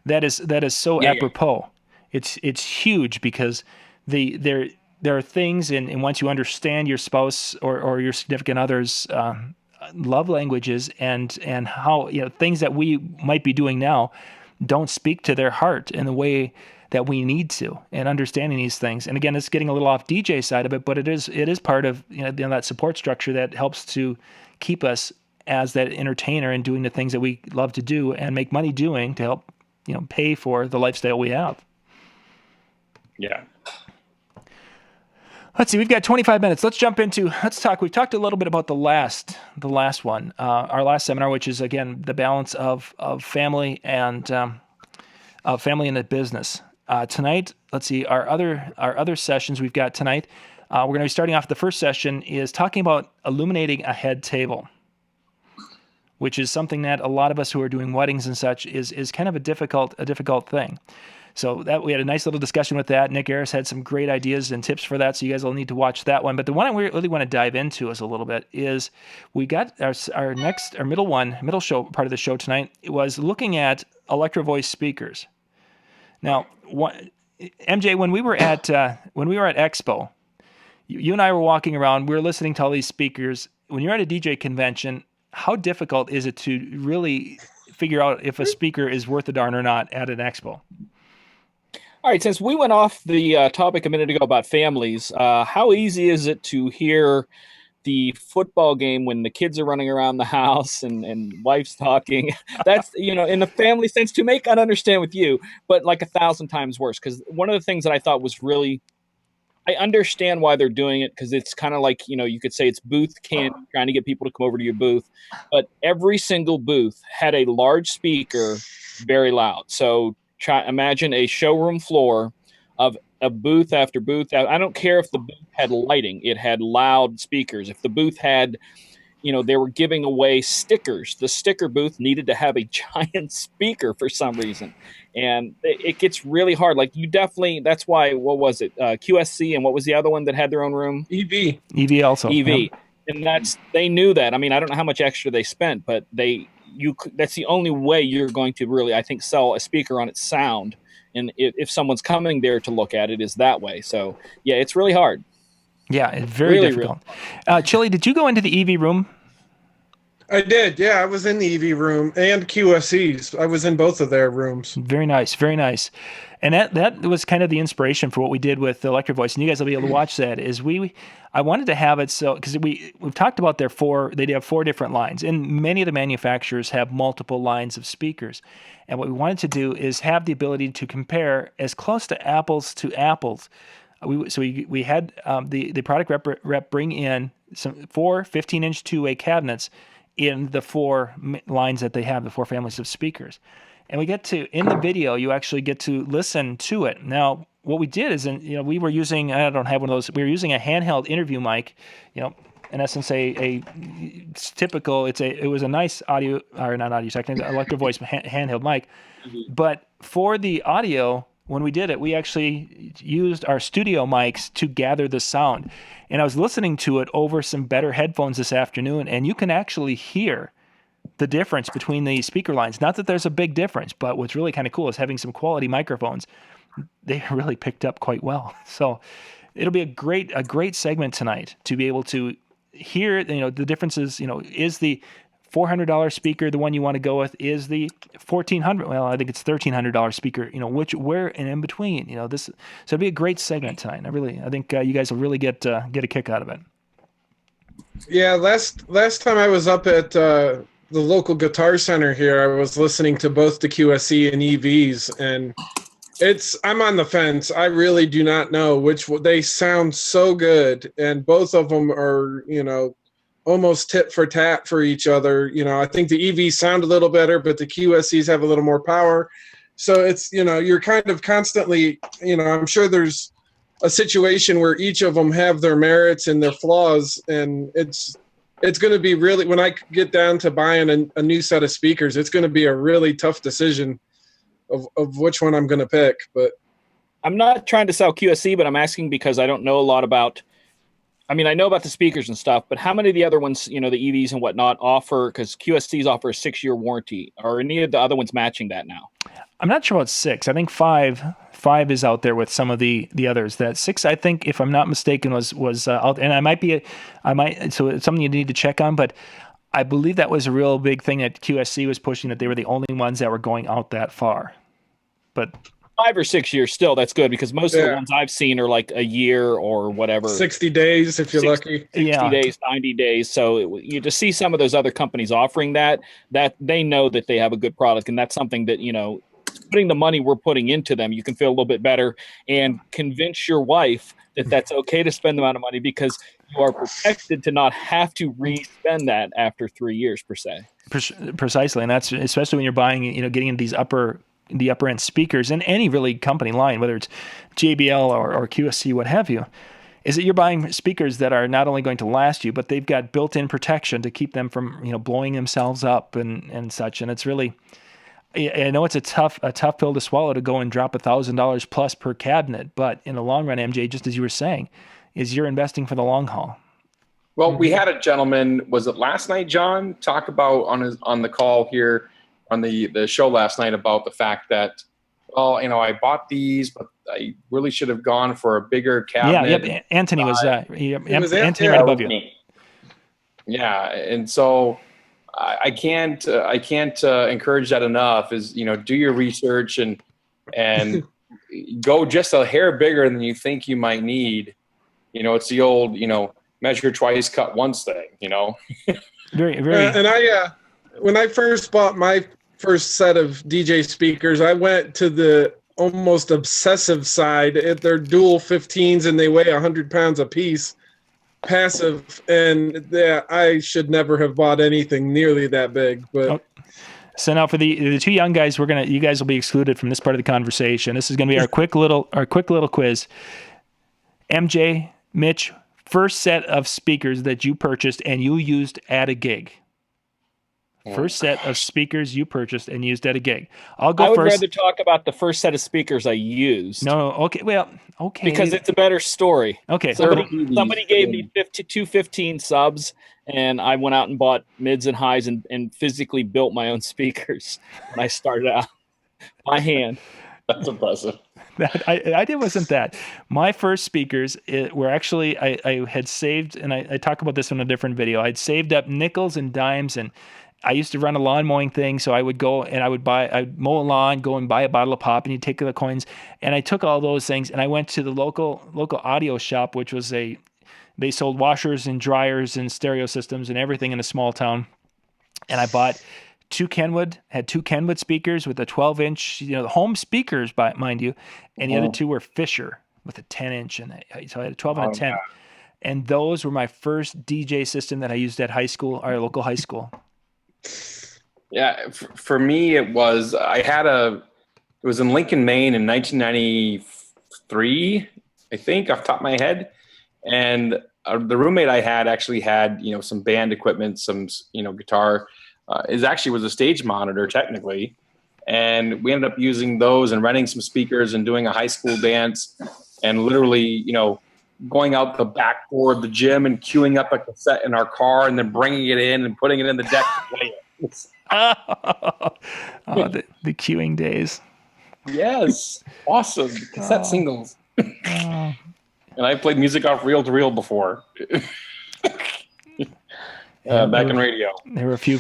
That is so apropos. Yeah. It's huge because there are things, and once you understand your spouse or your significant other's love languages and how things that we might be doing now don't speak to their heart in the way that we need to, and understanding these things. And again, it's getting a little off DJ side of it, but it is part of that support structure that helps to keep us as that entertainer and doing the things that we love to do and make money doing to help pay for the lifestyle we have. Yeah. Let's see. We've got 25 minutes. Let's talk. We've talked a little bit about the last one, our last seminar, which is again the balance of family and family and the business. Tonight, let's see, our other sessions we've got tonight. We're going to be starting off. The first session is talking about illuminating a head table. which is something that a lot of us who are doing weddings and such is kind of a difficult thing. So that we had a nice little discussion with that. Nick Harris had some great ideas and tips for that, so you guys will need to watch that one. But the one I really want to dive into is a little bit is we got our middle show part of the show tonight was looking at Electro Voice speakers. Now, MJ, when we were at Expo, you and I were walking around. We were listening to all these speakers. When you're at a DJ convention, how difficult is it to really figure out if a speaker is worth a darn or not at an expo? All right, since we went off the topic a minute ago about families, how easy is it to hear the football game when the kids are running around the house and wife's talking? That's, in the family sense, to make I understand with you, but like 1,000 times worse. Because one of the things that I thought was really, I understand why they're doing it, because it's kind of like, you could say it's booth candy, trying to get people to come over to your booth. But every single booth had a large speaker, very loud. So imagine a showroom floor of a booth after booth. I don't care if the booth had lighting, it had loud speakers. If the booth had, they were giving away stickers, the sticker booth needed to have a giant speaker for some reason. And it gets really hard. Like that's why, what was it? QSC, and what was the other one that had their own room? EV also. EV. Yep. And they knew that. I mean, I don't know how much extra they spent, but that's the only way you're going to really, I think, sell a speaker on its sound. And if someone's coming there to look at it, is that way. So yeah, it's really hard. Yeah, it's very really, difficult. Chili, did you go into the EV room? I did. Yeah, I was in the EV room and QSC's. I was in both of their rooms. Very nice, very nice. And that was kind of the inspiration for what we did with the Electro Voice. And you guys will be able to watch that. I wanted to have it so, because we've talked about they have 4 different lines, and many of the manufacturers have multiple lines of speakers. And what we wanted to do is have the ability to compare as close to apples to apples. We had the product rep bring in some 4 15-inch two-way cabinets in the 4 lines that they have, the 4 families of speakers. And we get to, in the video, you actually get to listen to it. Now, what we did is, we were using, I don't have one of those, we were using a handheld interview mic, in essence, it was a nice audio, or not audio technique, Electro Voice handheld mic. Mm-hmm. But for the audio, when we did it, we actually used our studio mics to gather the sound. And I was listening to it over some better headphones this afternoon, and you can actually hear the difference between the speaker lines. Not that there's a big difference, but what's really kind of cool is having some quality microphones. They really picked up quite well. So it'll be a great segment tonight to be able to hear, the differences. Is the $400 speaker the one you want to go with? Is the $1,400? Well, I think it's $1,300 speaker. Where and in between. So it'll be a great segment tonight. I think you guys will really get a kick out of it. Yeah, last time I was up at the local guitar center here, I was listening to both the QSC and EVs, and I'm on the fence. I really do not know they sound so good, and both of them are, almost tit for tat for each other. I think the EVs sound a little better, but the QSCs have a little more power. So it's, you're kind of constantly, I'm sure there's a situation where each of them have their merits and their flaws, and it's going to be really, when I get down to buying a new set of speakers, it's going to be a really tough decision of which one I'm going to pick. But I'm not trying to sell QSC, but I'm asking because I don't know a lot about, I know about the speakers and stuff, but how many of the other ones, the EVs and whatnot offer, because QSCs offer a 6-year warranty. Are any of the other ones matching that now? I'm not sure about 6. I think 5 is out there with some of the others. That 6, I think, if I'm not mistaken, was out. And so it's something you need to check on, but I believe that was a real big thing that QSC was pushing, that they were the only ones that were going out that far. But 5 or 6 years still, that's good, because most of the ones I've seen are like a year or whatever. 60 days if you're 60, lucky. 60 days, 90 days. So you just see some of those other companies offering that they know that they have a good product, and that's something that, putting the money we're putting into them, you can feel a little bit better and convince your wife that that's okay to spend the amount of money, because you are protected to not have to re-spend that after 3 years per se. Precisely. And that's especially when you're buying, getting into the upper end speakers in any really company line, whether it's JBL or QSC, what have you. is that you're buying speakers that are not only going to last you, but they've got built-in protection to keep them from, blowing themselves up and such. And it's really, I know it's a tough pill to swallow to go and drop $1,000 plus per cabinet, but in the long run, MJ, just as you were saying, is you're investing for the long haul. Well, we had a gentleman, was it last night, John, talk about on the call here on the show last night about the fact that, well, I bought these, but I really should have gone for a bigger cabinet. Yeah, Antony was Antony yeah. right above you. Yeah, and so I can't encourage that enough. Is do your research and go just a hair bigger than you think you might need. It's the old measure twice, cut once thing. Very very. And when I first bought my first set of DJ speakers, I went to the almost obsessive side. They're dual 15s and they weigh 100 pounds a piece, passive, and I should never have bought anything nearly that big. But so now for the two young guys, you guys will be excluded from this part of the conversation. This is going to be our quick little quiz. MJ, Mitch, first set of speakers that you purchased and you used at a gig. First set of speakers you purchased and used at a gig. I'll go first. I would rather talk about the first set of speakers I used. No, okay. Well, okay. Because it's a better story. Okay. Somebody gave me 15 subs, and I went out and bought mids and highs and physically built my own speakers when I started out by hand. That's impressive. I did wasn't that. My first speakers were actually, I had saved, and I talk about this in a different video. I'd saved up nickels and dimes, and I used to run a lawn mowing thing, so I would go and I'd mow a lawn, go and buy a bottle of pop, and you take the coins. And I took all those things, and I went to the local audio shop, which was they sold washers and dryers and stereo systems and everything in a small town. And I bought two Kenwood speakers with a 12-inch, the home speakers, mind you, and the other two were Fisher with a 10-inch, and so I had a 12 and a 10. God. And those were my first DJ system that I used at our local high school. Yeah, for me it was it was in Lincoln, Maine in 1993, I think, off the top of my head, and the roommate I had actually had some band equipment, some guitar. It actually was a stage monitor technically, and we ended up using those and renting some speakers and doing a high school dance, and literally going out the back door of the gym and queuing up a cassette in our car and then bringing it in and putting it in the deck to play it. The queuing days. Yes, awesome cassette singles. And I played music off reel to reel before. Back in radio, there were a few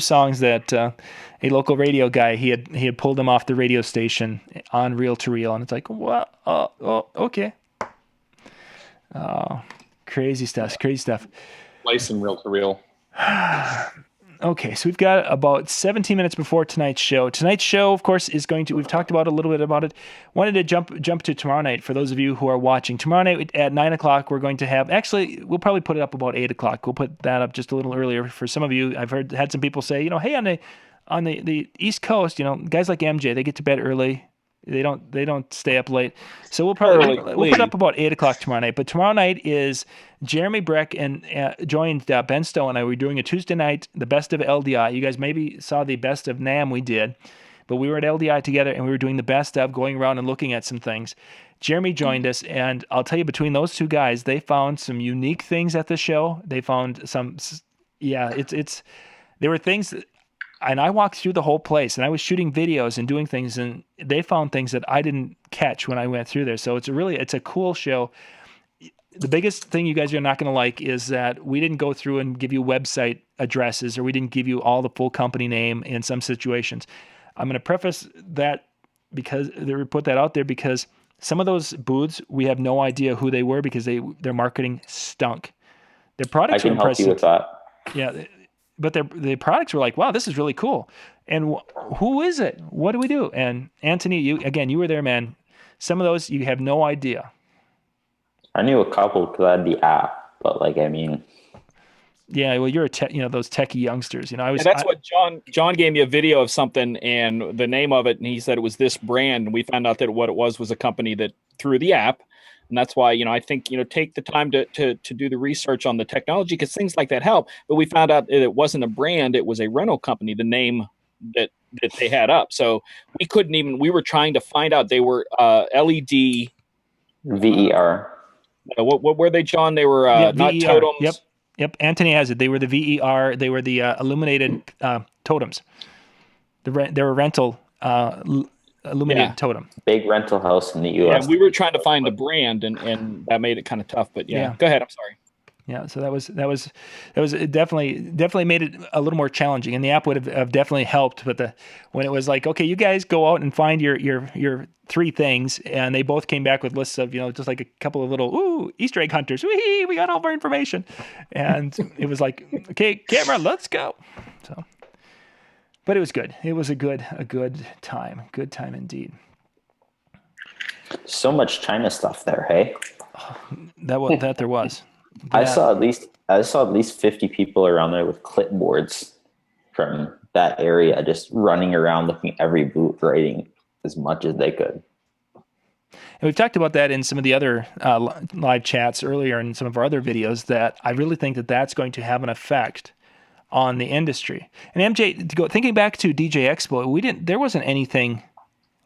songs that a local radio guy he had pulled them off the radio station on reel to reel, and it's like, what? Oh, okay. Crazy stuff. Lice and reel to reel. Okay, so we've got about 17 minutes before tonight's show. Tonight's show, of course, is we've talked about a little bit about it. Wanted to jump to tomorrow night for those of you who are watching. Tomorrow night at 9 o'clock, we're going to have, actually, we'll probably put it up about 8 o'clock. We'll put that up just a little earlier. For some of you, I've had some people say, hey, on the East Coast, guys like MJ, they get to bed early. They don't stay up late. So we'll put up about 8 o'clock tomorrow night. But tomorrow night is Jeremy Breck and joined Ben Stowe and I. We're doing a Tuesday night, the best of LDI. You guys maybe saw the best of NAMM we did, but we were at LDI together and we were doing the best of, going around and looking at some things. Jeremy joined us, and I'll tell you, between those two guys, they found some unique things at the show. They found some, there were things. And I walked through the whole place, and I was shooting videos and doing things, and they found things that I didn't catch when I went through there. So it's a cool show. The biggest thing you guys are not going to like is that we didn't go through and give you website addresses, or we didn't give you all the full company name in some situations. I'm going to preface that because they put that out there because some of those booths, we have no idea who they were because their marketing stunk. Their products were impressive. I can help you with that. Yeah. But the products were like, wow, this is really cool. And who is it? What do we do? And Antony, you were there, man. Some of those you have no idea. I knew a couple because I had the app, but yeah, well, you're those techie youngsters. What John gave me a video of something and the name of it, and he said it was this brand. And we found out that what it was a company that through the app And that's why, I think, take the time to do the research on the technology, because things like that help. But we found out that it wasn't a brand, it was a rental company, the name that they had up. So we were trying to find out. They were LED. VER. What were they, John? They were not VER. totems. Yep. Antony has it. They were the VER. They were the illuminated totems. They were rental illuminated totem. Big rental house in the U.S. Yeah, we were trying to find the brand, and that made it kind of tough. But yeah, go ahead. I'm sorry. Yeah, so that was definitely made it a little more challenging, and the app would have definitely helped. But when it was like, okay, you guys go out and find your three things, and they both came back with lists of just like a couple of little Easter egg hunters. We got all of our information, and it was like, okay, camera, let's go. So, but it was good. It was a good time indeed. So much China stuff there, hey? That there was. I saw at least 50 people around there with clipboards from that area, just running around looking at every booth, writing as much as they could. And we've talked about that in some of the other live chats earlier in some of our other videos, that I really think that that's going to have an effect on the industry. And MJ, thinking back to DJ Expo, there wasn't anything.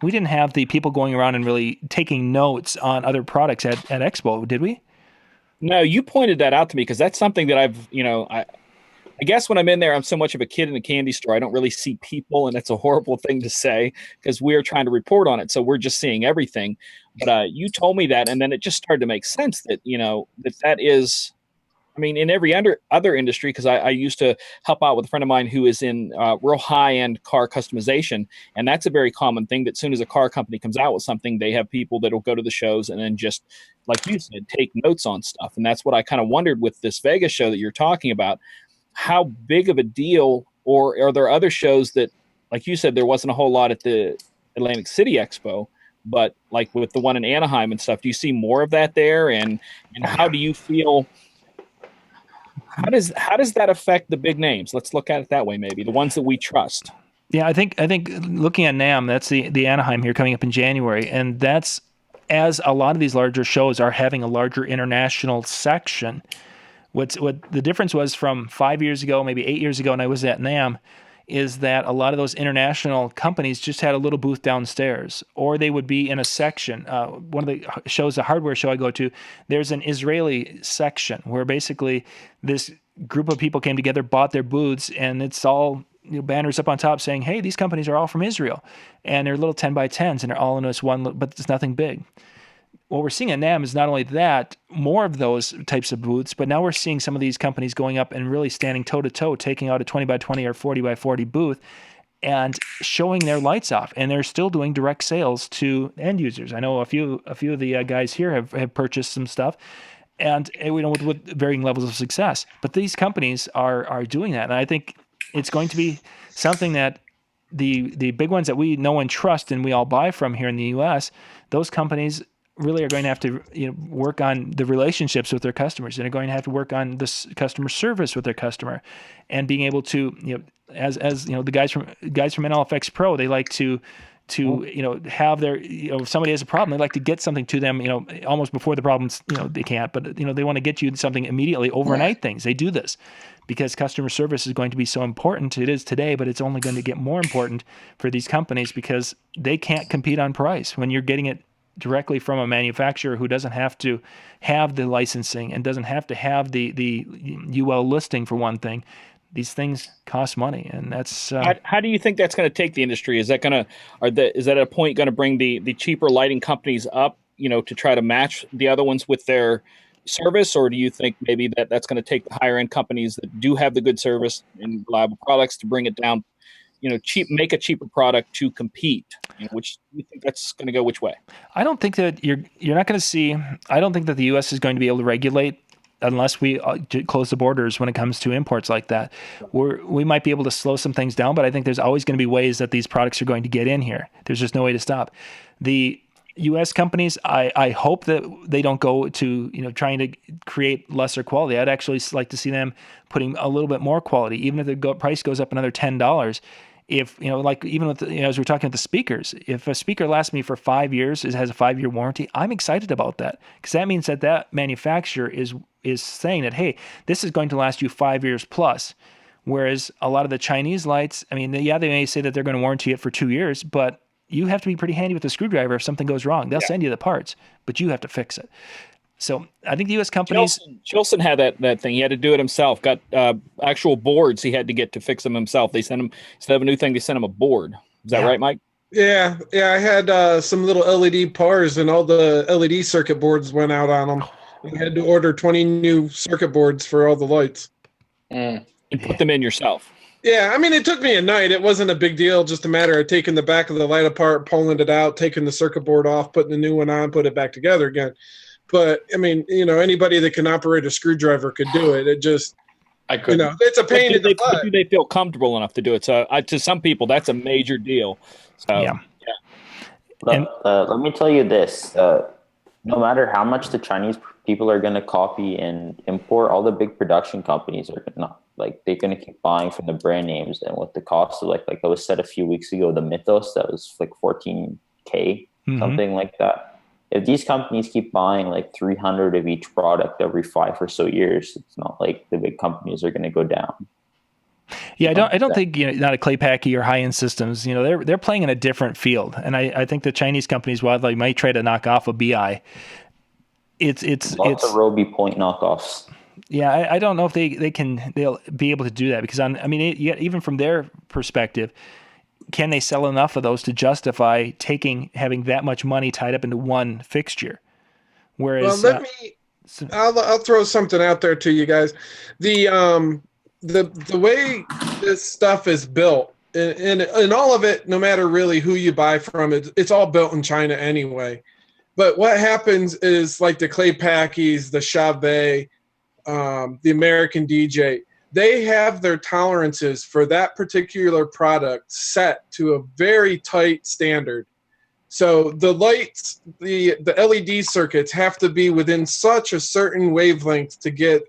We didn't have the people going around and really taking notes on other products at Expo, did we? No, you pointed that out to me, because that's something that I guess when I'm in there, I'm so much of a kid in a candy store. I don't really see people, and it's a horrible thing to say because we're trying to report on it. So we're just seeing everything. But you told me that, and then it just started to make sense that, that is, in every other industry, because I used to help out with a friend of mine who is in real high-end car customization, and that's a very common thing, that as soon as a car company comes out with something, they have people that will go to the shows and then just, like you said, take notes on stuff. And that's what I kind of wondered with this Vegas show that you're talking about. How big of a deal, or are there other shows that, like you said, there wasn't a whole lot at the Atlantic City Expo, but like with the one in Anaheim and stuff, do you see more of that there? And how do you feel? How does that affect the big names? Let's look at it that way, maybe the ones that we trust. Yeah, I think looking at NAMM, that's the Anaheim here coming up in January, and that's as a lot of these larger shows are having a larger international section. What the difference was from 5 years ago, maybe 8 years ago, when I was at NAMM, is that a lot of those international companies just had a little booth downstairs, or they would be in a section. One of the shows, the hardware show I go to, there's an Israeli section where basically this group of people came together, bought their booths, and it's all banners up on top saying, hey, these companies are all from Israel. And they're little 10 by 10s, and they're all in this one, but it's nothing big. What we're seeing at NAMM is not only that, more of those types of booths, but now we're seeing some of these companies going up and really standing toe-to-toe, taking out a 20 by 20 or 40 by 40 booth and showing their lights off. And they're still doing direct sales to end users. I know a few of the guys here have purchased some stuff, and with varying levels of success. But these companies are doing that, and I think it's going to be something that the big ones that we know and trust and we all buy from here in the U.S., those companies really are going to have to work on the relationships with their customers, and they're going to have to work on this customer service with their customer, and being able to as the guys from NLFX Pro, they like to have their if somebody has a problem, they like to get something to them almost before the problems they can't, but they want to get you something immediately, overnight things. They do this because customer service is going to be so important. It is today, but it's only going to get more important for these companies because they can't compete on price when you're getting it directly from a manufacturer who doesn't have to have the licensing and doesn't have to have the UL listing for one thing. These things cost money, and that's. How do you think that's going to take the industry? Is that at a point going to bring the cheaper lighting companies up, to try to match the other ones with their service, or do you think maybe that's going to take the higher end companies that do have the good service and reliable products to bring it down? Make a cheaper product to compete. Which you think that's going to go which way? I don't think that you're not going to see. I don't think that the U.S. is going to be able to regulate unless we close the borders when it comes to imports like that. We might be able to slow some things down, but I think there's always going to be ways that these products are going to get in here. There's just no way to stop. The U.S. companies, I hope that they don't go to trying to create lesser quality. I'd actually like to see them putting a little bit more quality, even if the price goes up another $10. if, like even with, as we're talking about the speakers, if a speaker lasts me for 5 years, it has a 5-year warranty, I'm excited about that, because that means that manufacturer is saying that, hey, this is going to last you 5 years plus. Whereas a lot of the Chinese lights, I mean, they may say that they're going to warranty it for 2 years, but you have to be pretty handy with a screwdriver if something goes wrong. They'll send you the parts, but you have to fix it. So I think the U.S. companies... Chilson had that thing. He had to do it himself. Got actual boards he had to get to fix them himself. They sent him, instead of a new thing, they sent him a board. Is that right, Mike? Yeah. I had some little LED pars, and all the LED circuit boards went out on them. I had to order 20 new circuit boards for all the lights. And put them in yourself. Yeah, I mean, it took me a night. It wasn't a big deal. Just a matter of taking the back of the light apart, pulling it out, taking the circuit board off, putting the new one on, put it back together again. But I mean, anybody that can operate a screwdriver could do it. It just, I could. It's a pain in the butt. Do they feel comfortable enough to do it? So to some people, that's a major deal. So, yeah. Let me tell you this. No matter how much the Chinese people are going to copy and import, all the big production companies are not, they're going to keep buying from the brand names. And with the cost of, like I was said a few weeks ago, the Mythos, that was like $14K, something like that. If these companies keep buying like 300 of each product every 5 or so years, it's not like the big companies are going to go down. Yeah, I don't think not a Claypaky or high-end systems. They're playing in a different field, and I think the Chinese companies, while they might try to knock off a BI, it's lots of Roby Point knockoffs. Yeah, I don't know if they'll be able to do that, because even from their perspective, can they sell enough of those to justify having that much money tied up into one fixture? Whereas, I'll throw something out there to you guys. The way this stuff is built, and all of it, no matter really who you buy from, it's all built in China anyway. But what happens is, like the Claypakys, the Chauvet, the American DJ, they have their tolerances for that particular product set to a very tight standard. So the lights, the LED circuits have to be within such a certain wavelength to get,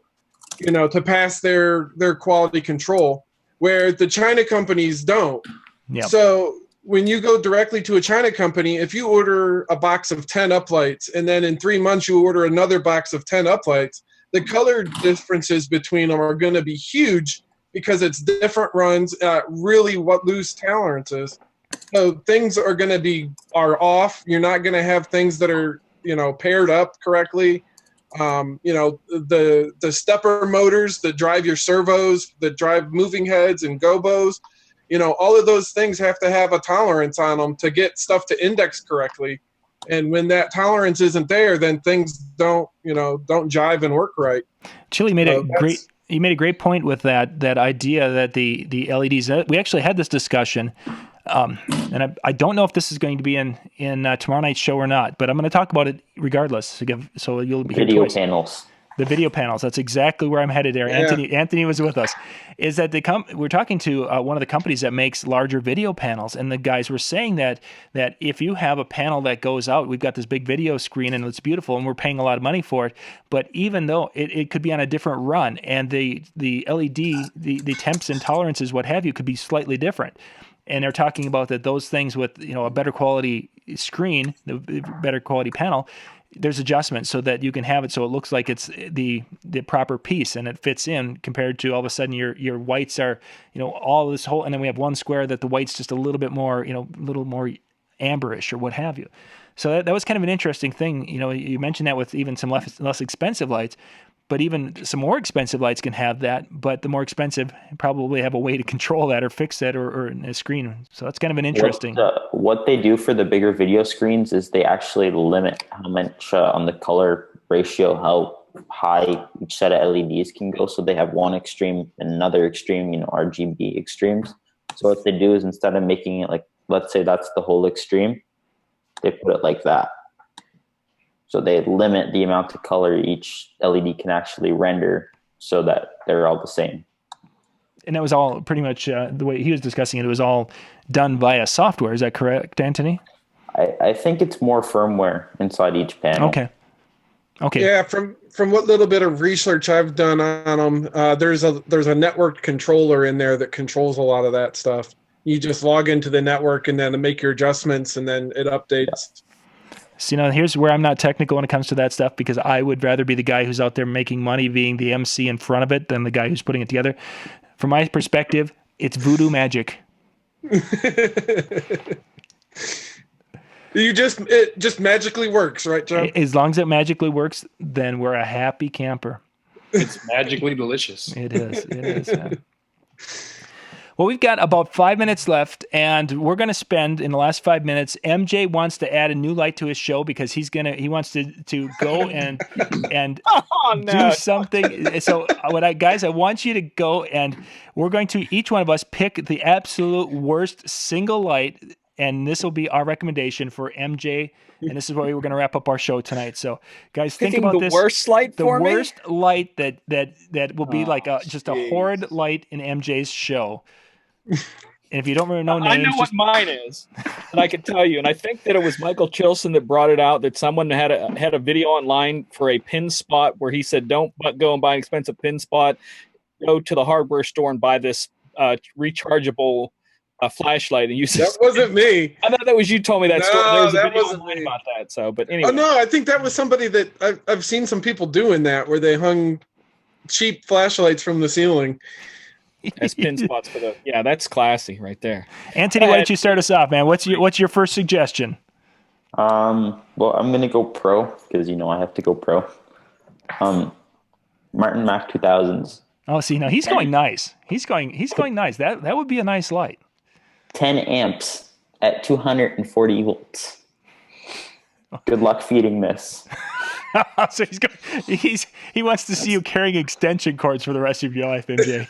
to pass their quality control, where the China companies don't. Yep. So when you go directly to a China company, if you order a box of 10 uplights and then in 3 months you order another box of 10 uplights, the color differences between them are going to be huge, because it's different runs, really loose tolerances. So things are going to are off. You're not going to have things that are, paired up correctly. The stepper motors that drive your servos, that drive moving heads and gobos, all of those things have to have a tolerance on them to get stuff to index correctly. And when that tolerance isn't there, then things don't jive and work right. Chili made you made a great point with that idea that the LEDs. We actually had this discussion, and I don't know if this is going to be in tomorrow night's show or not, but I'm going to talk about it regardless. So you'll be video panels. The video panels. That's exactly where I'm headed there. Yeah. Antony was with us. Is that we're talking to one of the companies that makes larger video panels, and the guys were saying that if you have a panel that goes out, we've got this big video screen and it's beautiful and we're paying a lot of money for it, but even though it could be on a different run, and the LED, the temps and tolerances, what have you, could be slightly different. And they're talking about that those things with a better quality screen, the better quality panel, there's adjustments so that you can have it so it looks like it's the proper piece and it fits in, compared to all of a sudden your whites are, all this whole, and then we have one square that the white's just a little bit more, a little more amberish or what have you. So that was kind of an interesting thing. You mentioned that with even some less expensive lights, but even some more expensive lights can have that, but the more expensive probably have a way to control that or fix that or a screen. So that's kind of an interesting. What they do for the bigger video screens is they actually limit how much on the color ratio, how high each set of LEDs can go. So they have one extreme and another extreme, RGB extremes. So what they do is, instead of making it like, let's say that's the whole extreme, they put it like that. So they limit the amount of color each LED can actually render so that they're all the same. And that was all pretty much the way he was discussing it. It was all done via software. Is that correct, Antony? I think it's more firmware inside each panel. Okay. Yeah, from what little bit of research I've done on them, there's a networked controller in there that controls a lot of that stuff. You just log into the network and then make your adjustments, and then it updates. So, here's where I'm not technical when it comes to that stuff, because I would rather be the guy who's out there making money being the MC in front of it than the guy who's putting it together. From my perspective, it's voodoo magic. It just magically works, right, John? As long as it magically works, then we're a happy camper. It's magically delicious. It is. Yeah. Well, we've got about 5 minutes left, and we're going to spend in the last 5 minutes. MJ wants to add a new light to his show because he wants to go and do something. So, guys, I want you to go, and we're going to each one of us pick the absolute worst single light, and this will be our recommendation for MJ. And this is where we're going to wrap up our show tonight. So, guys, think about this. The worst light for me? The worst light that will be just a horrid light in MJ's show. And if you don't remember no names, I know what mine is, and I can tell you. And I think that it was Michael Chilson that brought it out. That someone had a video online for a pin spot where he said, "Don't go and buy an expensive pin spot. Go to the hardware store and buy this rechargeable flashlight." And use that wasn't me. I thought that was you. Told me that story. No, There was a that video wasn't online me. about that. So, but anyway. Oh no, I think that was somebody that I've seen some people doing that, where they hung cheap flashlights from the ceiling. As pin spots for that's classy right there. Antony, why don't you start us off, man? What's your first suggestion? Well, I'm gonna go pro because I have to go pro. Martin Mac 2000s. Oh, see, now he's going nice. He's going nice. That would be a nice light. 10 amps at 240 volts. Good luck feeding this. So he wants to see you carrying extension cords for the rest of your life, MJ.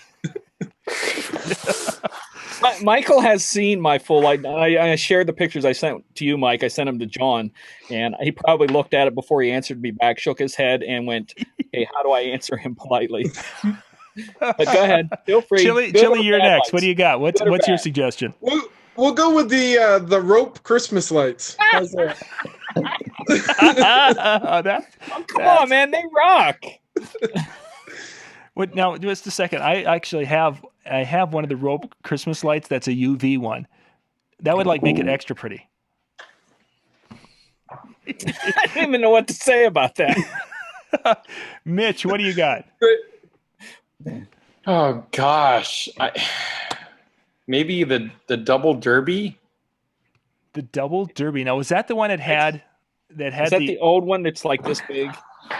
Michael has seen my full light. I shared the pictures I sent to you, Mike. I sent them to John, and he probably looked at it before he answered me back, shook his head, and went, "Hey, how do I answer him politely?" But go ahead, feel free. Chili, you're next. Lights. What do you got? What's your suggestion? We'll go with the rope Christmas lights. How's that? Come on, man, they rock. Now, just a second. I actually have one of the rope Christmas lights that's a UV one. That would make it extra pretty. I didn't even know what to say about that. Mitch, what do you got? Oh gosh, maybe the double derby. The double derby. Now, was that the one that had Is that the old one that's like this big?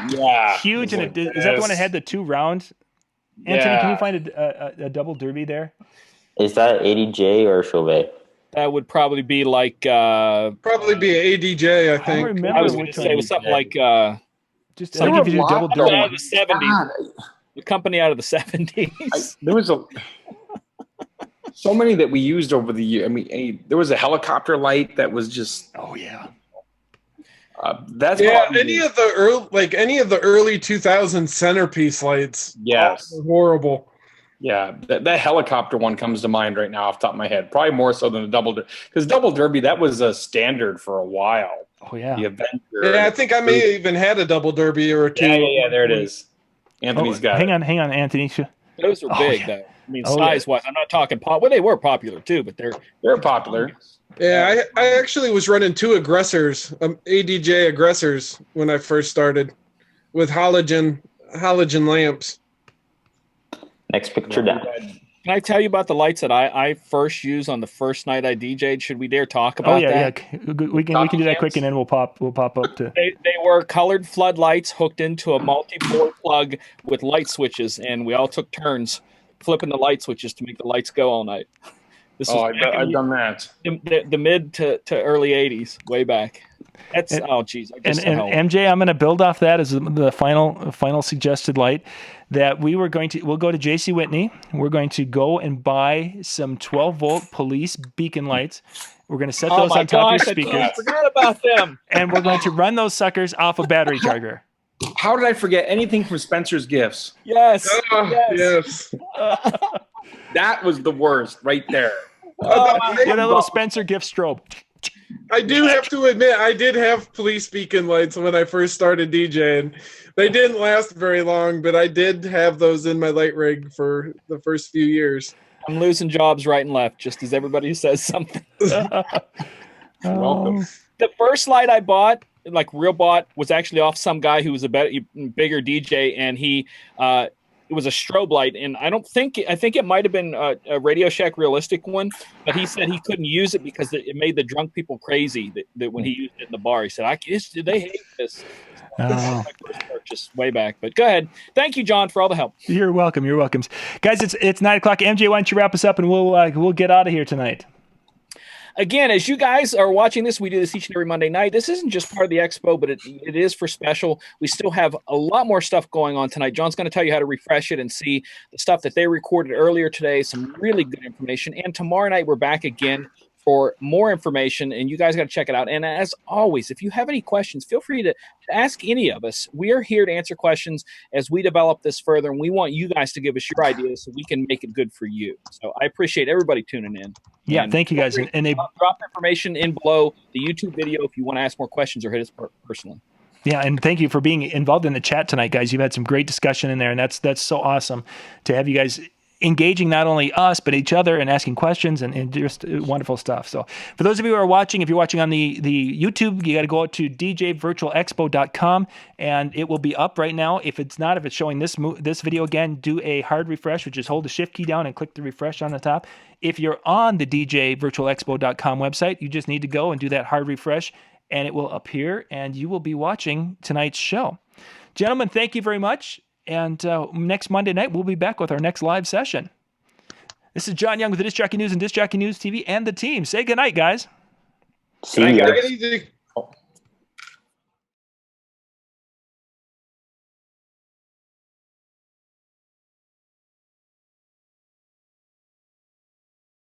Yeah, huge, and is that the one that had the two rounds? Antony, can you find a double derby there? Is that ADJ or Chauvet? That would probably be like probably be ADJ, I think. I was going to say it was something like just to give you a double derby out of the 70s. The company out of the 70s. There was so many that we used over the year. I mean, there was a helicopter light that was just. Oh yeah. That's any of the early 2000 centerpiece lights. Yes, were horrible. Yeah, that helicopter one comes to mind right now off the top of my head. Probably more so than the double derby, because double derby, that was a standard for a while. Oh yeah, the Avenger. Yeah, I think I may have even had a double derby or two. Yeah, there it is. Anthony's got hang it. Hang on, Anthony. Those are big, though. I mean, size-wise, I'm not talking pop. Well, they were popular too, but they're popular. Yeah, I actually was running two aggressors, ADJ aggressors, when I first started, with halogen lamps. Next picture down. Can I tell you about the lights that I first used on the first night I DJ'd? Should we dare talk about that? Yeah. We can do that quick, and then we'll pop up to. They were colored floodlights hooked into a multi-port plug with light switches, and we all took turns flipping the light switches to make the lights go all night. I've done that. The mid to early 80s, way back. That's and MJ, I'm going to build off that as the final suggested light that we'll go to JC Whitney. We're going to go and buy some 12-volt police beacon lights. We're going to set those on top of your speakers. I forgot about them. And we're going to run those suckers off a battery charger. How did I forget anything from Spencer's Gifts? Yes. Yes. That was the worst right there. With a little Spencer gift strobe. I do have to admit, I did have police beacon lights when I first started DJing. They didn't last very long, but I did have those in my light rig for the first few years. I'm losing jobs right and left, just as everybody says something. Welcome. The first light I bought, like real bought, was actually off some guy who was a bigger DJ, and it was a strobe light, and I think it might have been a Radio Shack realistic one, but he said he couldn't use it because it made the drunk people crazy. That when he used it in the bar, he said, they hate this." Oh. My first purchase way back, but go ahead. Thank you, John, for all the help. You're welcome. You're welcome, guys. It's 9 o'clock. MJ, why don't you wrap us up, and we'll get out of here tonight. Again, as you guys are watching this, we do this each and every Monday night. This isn't just part of the expo, but it is for special. We still have a lot more stuff going on tonight. John's going to tell you how to refresh it and see the stuff that they recorded earlier today, some really good information. And tomorrow night, we're back again for more information, and you guys got to check it out. And as always, if you have any questions, feel free to ask any of us. We are here to answer questions as we develop this further, and we want you guys to give us your ideas so we can make it good for you. So I appreciate everybody tuning in. Yeah, and thank you guys. And they drop information in below the YouTube video if you want to ask more questions or hit us personally. Yeah, and thank you for being involved in the chat tonight, guys. You've had some great discussion in there, and that's so awesome to have you guys engaging not only us but each other and asking questions and just wonderful stuff. So for those of you who are watching, if you're watching on the YouTube, you got to go out to djvirtualexpo.com and it will be up right now. If it's showing this video again, do a hard refresh, which is hold the shift key down and click the refresh on the top. If you're on the djvirtualexpo.com website, you just need to go and do that hard refresh and it will appear and you will be watching tonight's show. Gentlemen, thank you very much. And next Monday night, we'll be back with our next live session. This is John Young with the Disc Jockey News and Disc Jockey News TV and the team. Say goodnight, guys. See you. Take it easy.